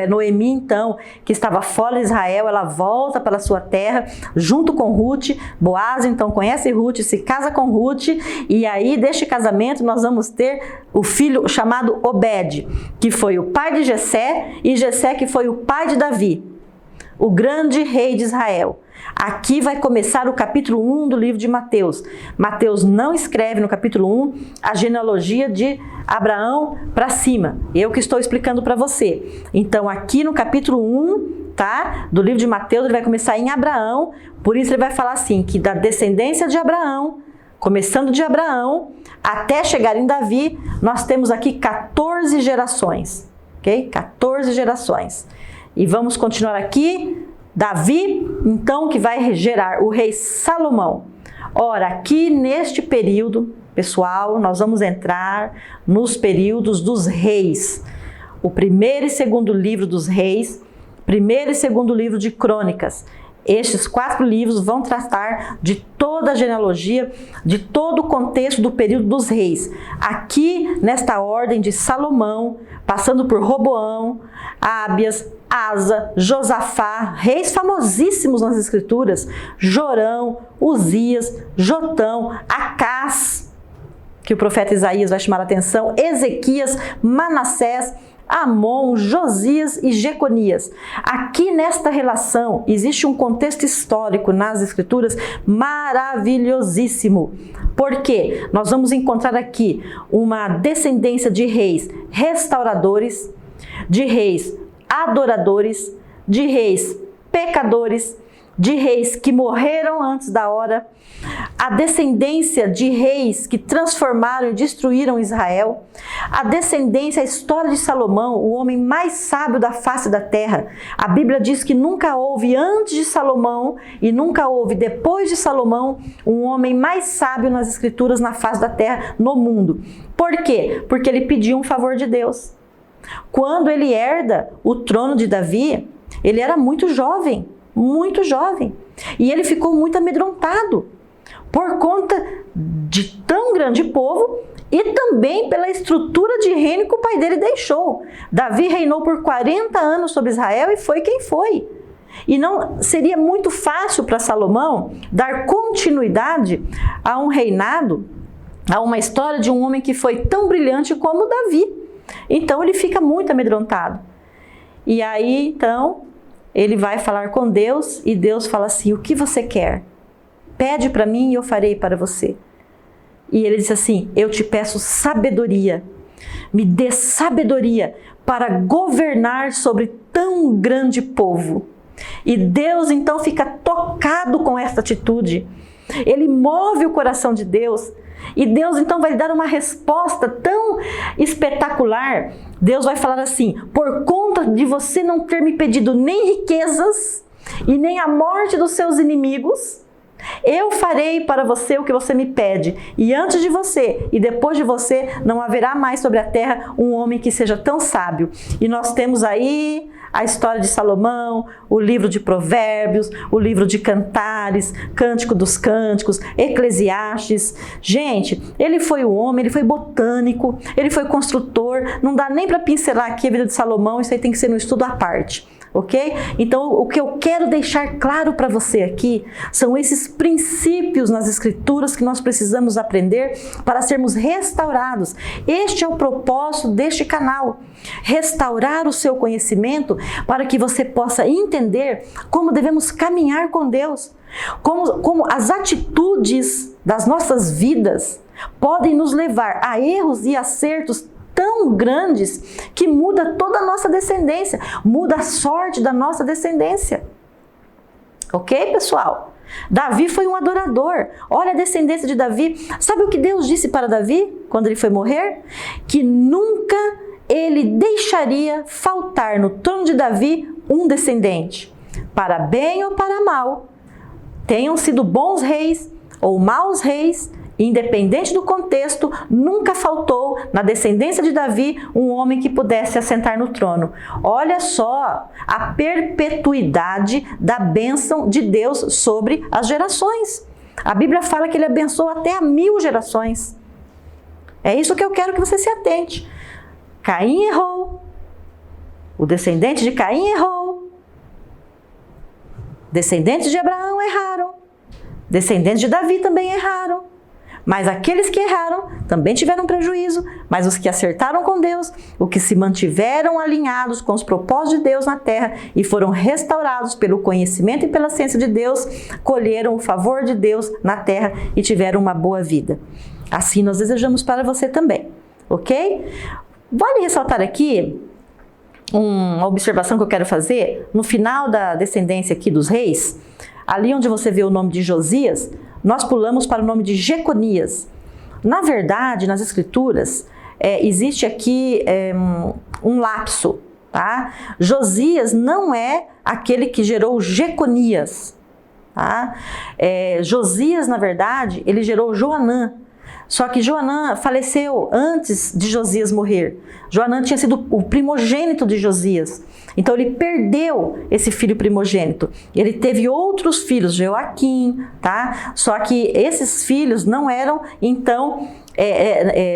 Noemi, então, que estava fora de Israel, ela volta para a sua terra, junto com Ruth. Boaz, então, conhece Ruth, se casa com Ruth, e aí, deste casamento, nós vamos ter o filho chamado Obed, que foi o pai de Jessé, e Jessé que foi o pai de Davi, o grande rei de Israel. Aqui vai começar o capítulo 1 do livro de Mateus. Mateus não escreve no capítulo 1 a genealogia de Abraão para cima. Eu que estou explicando para você. Então, aqui no capítulo 1, tá, do livro de Mateus, ele vai começar em Abraão. Por isso ele vai falar assim, que da descendência de Abraão, começando de Abraão até chegar em Davi, nós temos aqui 14 gerações, ok? 14 gerações. E vamos continuar aqui. Davi, então, que vai gerar o rei Salomão. Ora, aqui neste período, pessoal, nós vamos entrar nos períodos dos reis. O primeiro e segundo livro dos reis, primeiro e segundo livro de crônicas. Estes 4 livros vão tratar de toda a genealogia, de todo o contexto do período dos reis. Aqui, nesta ordem de Salomão, passando por Roboão, Ábias, Asa, Josafá, reis famosíssimos nas escrituras, Jorão, Uzias, Jotão, Acás, que o profeta Isaías vai chamar a atenção, Ezequias, Manassés, Amon, Josias e Jeconias. Aqui nesta relação existe um contexto histórico nas escrituras maravilhosíssimo. Por quê? Nós vamos encontrar aqui uma descendência de reis restauradores, de reis adoradores, de reis pecadores, de reis que morreram antes da hora, a descendência de reis que transformaram e destruíram Israel, a descendência, a história de Salomão, o homem mais sábio da face da terra. A Bíblia diz que nunca houve antes de Salomão e nunca houve depois de Salomão um homem mais sábio nas escrituras na face da terra, no mundo. Por quê? Porque ele pediu um favor de Deus. Quando ele herda o trono de Davi, ele era muito jovem, e ele ficou muito amedrontado por conta de tão grande povo e também pela estrutura de reino que o pai dele deixou. Davi reinou por 40 anos sobre Israel e foi quem foi. E não seria muito fácil para Salomão dar continuidade a um reinado, a uma história de um homem que foi tão brilhante como Davi. Então ele fica muito amedrontado. E aí, então, ele vai falar com Deus e Deus fala assim: o que você quer? Pede para mim e eu farei para você. E ele diz assim: eu te peço sabedoria. Me dê sabedoria para governar sobre tão grande povo. E Deus então fica tocado com esta atitude. Ele move o coração de Deus. E Deus então vai dar uma resposta tão espetacular. Deus vai falar assim: por conta de você não ter me pedido nem riquezas e nem a morte dos seus inimigos, eu farei para você o que você me pede. E antes de você e depois de você não haverá mais sobre a terra um homem que seja tão sábio. E nós temos aí a história de Salomão, o livro de Provérbios, o livro de Cantares, Cântico dos Cânticos, Eclesiastes. Gente, ele foi o homem, ele foi botânico, ele foi construtor. Não dá nem para pincelar aqui a vida de Salomão, isso aí tem que ser um estudo à parte. Ok? Então, o que eu quero deixar claro para você aqui são esses princípios nas escrituras que nós precisamos aprender para sermos restaurados. Este é o propósito deste canal. Restaurar o seu conhecimento para que você possa entender como devemos caminhar com Deus. Como as atitudes das nossas vidas podem nos levar a erros e acertos tão grandes que muda toda a nossa descendência, muda a sorte da nossa descendência. Ok, pessoal? Davi foi um adorador. Olha a descendência de Davi. Sabe o que Deus disse para Davi quando ele foi morrer? Que nunca ele deixaria faltar no trono de Davi um descendente. Para bem ou para mal, tenham sido bons reis ou maus reis, independente do contexto, nunca faltou na descendência de Davi um homem que pudesse assentar no trono. Olha só a perpetuidade da bênção de Deus sobre as gerações. A Bíblia fala que ele abençoa até a 1000 gerações. É isso que eu quero que você se atente. Caim errou. O descendente de Caim errou. Descendentes de Abraão erraram. Descendentes de Davi também erraram. Mas aqueles que erraram também tiveram prejuízo, mas os que acertaram com Deus, os que se mantiveram alinhados com os propósitos de Deus na terra e foram restaurados pelo conhecimento e pela ciência de Deus, colheram o favor de Deus na terra e tiveram uma boa vida. Assim nós desejamos para você também, ok? Vale ressaltar aqui uma observação que eu quero fazer. No final da descendência aqui dos reis, ali onde você vê o nome de Josias, nós pulamos para o nome de Jeconias. Na verdade, nas escrituras, existe aqui um lapso, tá? Josias não é aquele que gerou Jeconias, tá? Josias, na verdade, ele gerou Joanã. Só que Joanã faleceu antes de Josias morrer. Joanã tinha sido o primogênito de Josias. Então ele perdeu esse filho primogênito. Ele teve outros filhos, Joaquim, tá? Só que esses filhos não eram, então,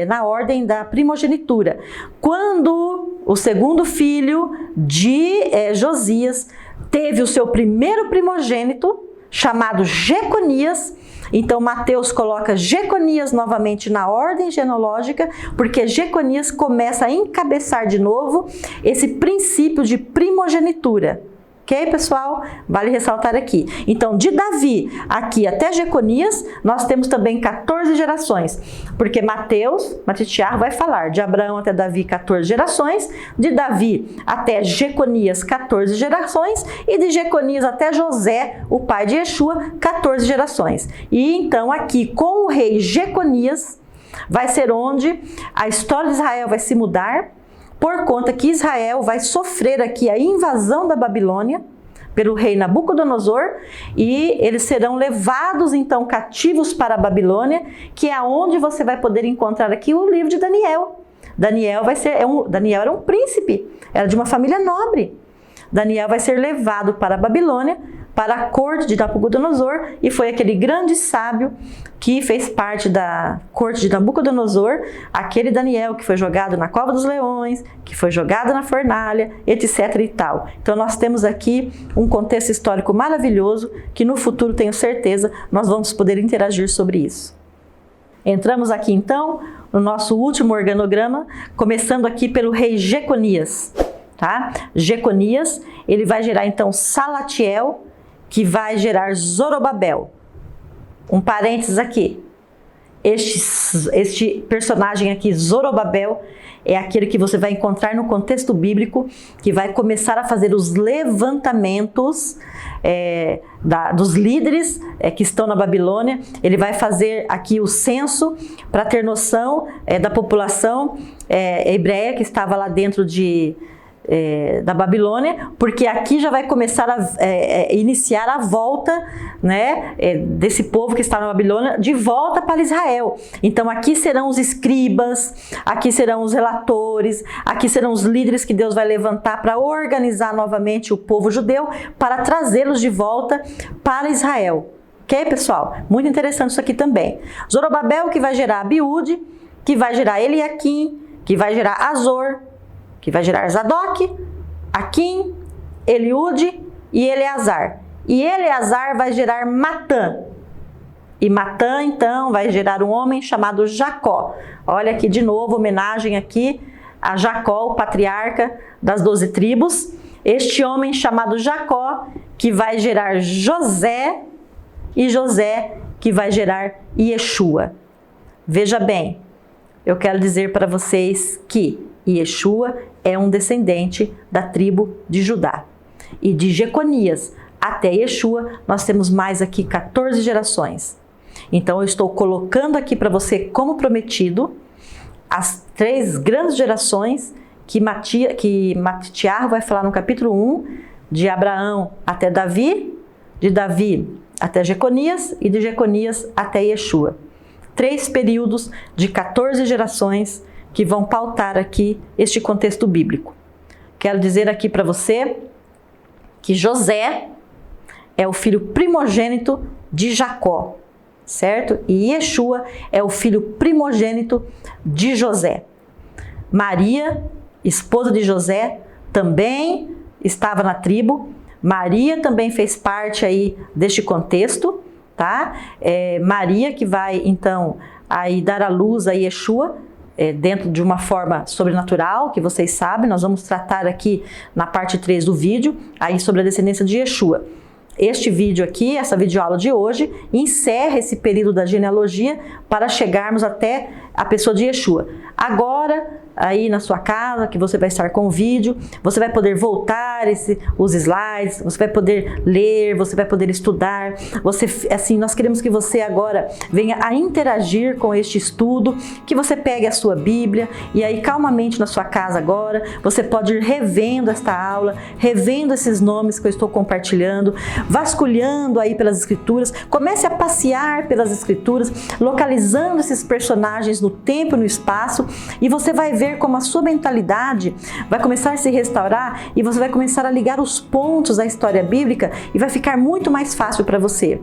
na ordem da primogenitura. Quando o segundo filho de Josias teve o seu primeiro primogênito, chamado Jeconias, então Mateus coloca Jeconias novamente na ordem genealógica, porque Jeconias começa a encabeçar de novo esse princípio de primogenitura. Ok, pessoal? Vale ressaltar aqui. Então, de Davi aqui até Jeconias, nós temos também 14 gerações. Porque Mateus, Matitiar, vai falar de Abraão até Davi 14 gerações, de Davi até Jeconias 14 gerações e de Jeconias até José, o pai de Yeshua, 14 gerações. E então aqui com o rei Jeconias vai ser onde a história de Israel vai se mudar, por conta que Israel vai sofrer aqui a invasão da Babilônia pelo rei Nabucodonosor e eles serão levados então cativos para a Babilônia, que é onde você vai poder encontrar aqui o livro de Daniel. Daniel era um príncipe, era de uma família nobre. Daniel vai ser levado para a Babilônia, para a corte de Nabucodonosor, e foi aquele grande sábio que fez parte da corte de Nabucodonosor, aquele Daniel que foi jogado na cova dos leões, que foi jogado na fornalha, etc. e tal. Então nós temos aqui um contexto histórico maravilhoso que no futuro, tenho certeza, nós vamos poder interagir sobre isso. Entramos aqui então no nosso último organograma, começando aqui pelo rei Jeconias. Tá? Jeconias, ele vai gerar então Salatiel, que vai gerar Zorobabel. Um parênteses aqui. Este personagem aqui, Zorobabel, é aquele que você vai encontrar no contexto bíblico, que vai começar a fazer os levantamentos dos líderes que estão na Babilônia. Ele vai fazer aqui o censo para ter noção da população hebreia que estava lá dentro da Babilônia, porque aqui já vai começar a iniciar a volta, né, desse povo que está na Babilônia de volta para Israel. Então aqui serão os escribas, aqui serão os relatores, aqui serão os líderes que Deus vai levantar para organizar novamente o povo judeu, para trazê-los de volta para Israel. Ok, pessoal? Muito interessante isso aqui também. Zorobabel, que vai gerar Abiúde, que vai gerar Eliaquim, que vai gerar Azor, que vai gerar Zadok, Aquim, Eliúde e Eleazar. E Eleazar vai gerar Matã. E Matã, então, vai gerar um homem chamado Jacó. Olha aqui de novo, homenagem aqui a Jacó, o patriarca das 12 tribos. Este homem chamado Jacó, que vai gerar José, e José, que vai gerar Yeshua. Veja bem, eu quero dizer para vocês que Yeshua é um descendente da tribo de Judá. E de Jeconias até Yeshua, nós temos mais aqui 14 gerações. Então eu estou colocando aqui para você como prometido as 3 grandes gerações que Matiarro vai falar no capítulo 1, de Abraão até Davi, de Davi até Jeconias e de Jeconias até Yeshua. 3 períodos de 14 gerações que vão pautar aqui este contexto bíblico. Quero dizer aqui para você que José é o filho primogênito de Jacó, certo? E Yeshua é o filho primogênito de José. Maria, esposa de José, também estava na tribo. Maria também fez parte aí deste contexto, tá? Maria que vai então aí dar à luz a Yeshua, dentro de uma forma sobrenatural, que vocês sabem, nós vamos tratar aqui na parte 3 do vídeo, aí sobre a descendência de Yeshua. Este vídeo aqui, essa videoaula de hoje, encerra esse período da genealogia para chegarmos até a pessoa de Yeshua. Agora, aí na sua casa, que você vai estar com o vídeo, você vai poder voltar os slides, você vai poder ler, você vai poder estudar. Nós queremos que você agora venha a interagir com este estudo, que você pegue a sua Bíblia e aí calmamente na sua casa agora, você pode ir revendo esta aula, revendo esses nomes que eu estou compartilhando, vasculhando aí pelas Escrituras, comece a passear pelas Escrituras, localizando esses personagens no tempo e no espaço, e você vai ver como a sua mentalidade vai começar a se restaurar e você vai começar a ligar os pontos da história bíblica e vai ficar muito mais fácil para você.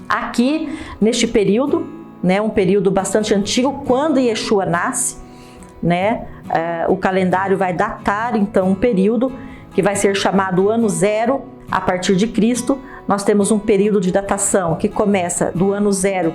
Aqui, neste período, né, um período bastante antigo, quando Yeshua nasce, né, o calendário vai datar então um período que vai ser chamado ano zero a partir de Cristo. Nós temos um período de datação que começa do ano zero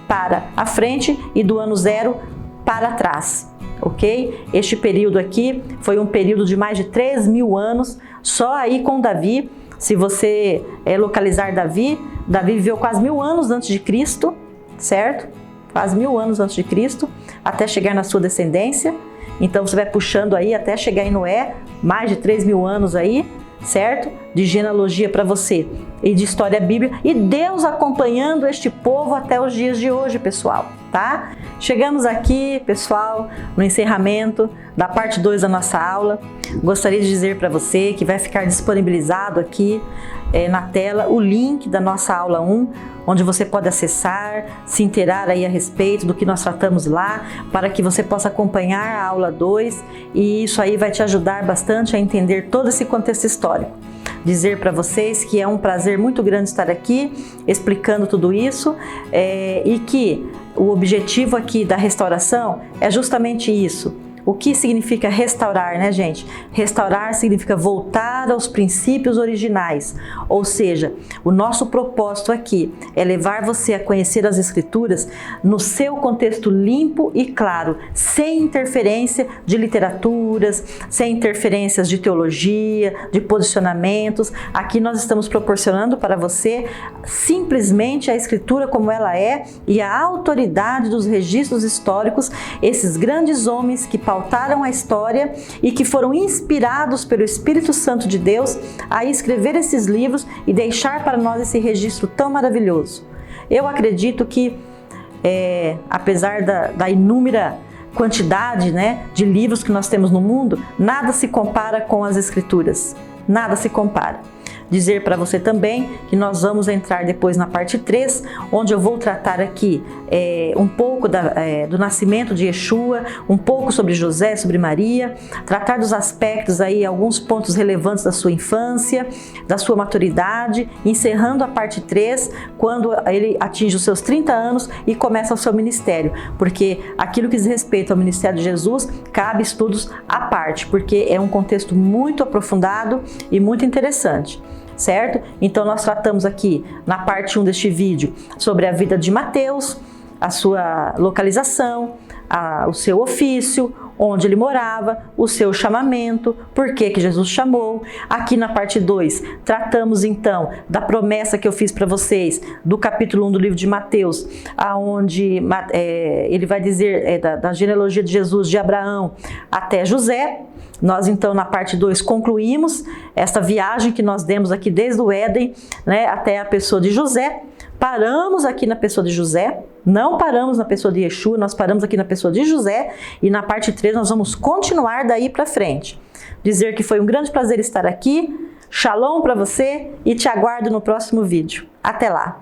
para a frente e do ano zero para trás. Ok? Este período aqui foi um período de mais de 3.000 anos, só aí com Davi. Se você localizar Davi viveu quase 1.000 anos antes de Cristo, certo? Quase 1.000 anos antes de Cristo, até chegar na sua descendência. Então você vai puxando aí até chegar em Noé, mais de 3.000 anos aí, certo? De genealogia para você e de história bíblica, e Deus acompanhando este povo até os dias de hoje, pessoal, tá? Chegamos aqui, pessoal, no encerramento da parte 2 da nossa aula. Gostaria de dizer para você que vai ficar disponibilizado aqui na tela o link da nossa aula 1, onde você pode acessar, se inteirar aí a respeito do que nós tratamos lá, para que você possa acompanhar a aula 2, e isso aí vai te ajudar bastante a entender todo esse contexto histórico. Dizer para vocês que é um prazer muito grande estar aqui explicando tudo isso, e que o objetivo aqui da restauração é justamente isso. O que significa restaurar, né, gente? Restaurar significa voltar aos princípios originais. Ou seja, o nosso propósito aqui é levar você a conhecer as Escrituras no seu contexto limpo e claro, sem interferência de literaturas, sem interferências de teologia, de posicionamentos. Aqui nós estamos proporcionando para você simplesmente a Escritura como ela é e a autoridade dos registros históricos, esses grandes homens que pautaram a história e que foram inspirados pelo Espírito Santo de Deus a escrever esses livros e deixar para nós esse registro tão maravilhoso. Eu acredito que, apesar da inúmera quantidade, né, de livros que nós temos no mundo, nada se compara com as Escrituras, nada se compara. Dizer para você também que nós vamos entrar depois na parte 3, onde eu vou tratar aqui um pouco do nascimento de Yeshua, um pouco sobre José, sobre Maria, tratar dos aspectos aí, alguns pontos relevantes da sua infância, da sua maturidade, encerrando a parte 3, quando ele atinge os seus 30 anos e começa o seu ministério, porque aquilo que diz respeito ao ministério de Jesus, cabe estudos à parte, porque é um contexto muito aprofundado e muito interessante. Certo? Então nós tratamos aqui na parte 1 deste vídeo sobre a vida de Mateus, a sua localização, o seu ofício, onde ele morava, o seu chamamento, por que Jesus chamou. Aqui na parte 2, tratamos então da promessa que eu fiz para vocês, do capítulo 1 do livro de Mateus, aonde ele vai dizer da genealogia de Jesus, de Abraão até José. Nós então na parte 2 concluímos esta viagem que nós demos aqui desde o Éden, né, até a pessoa de José. Paramos aqui na pessoa de José, não paramos na pessoa de Yeshua, nós paramos aqui na pessoa de José, e na parte 3 nós vamos continuar daí para frente. Dizer que foi um grande prazer estar aqui, shalom para você e te aguardo no próximo vídeo. Até lá!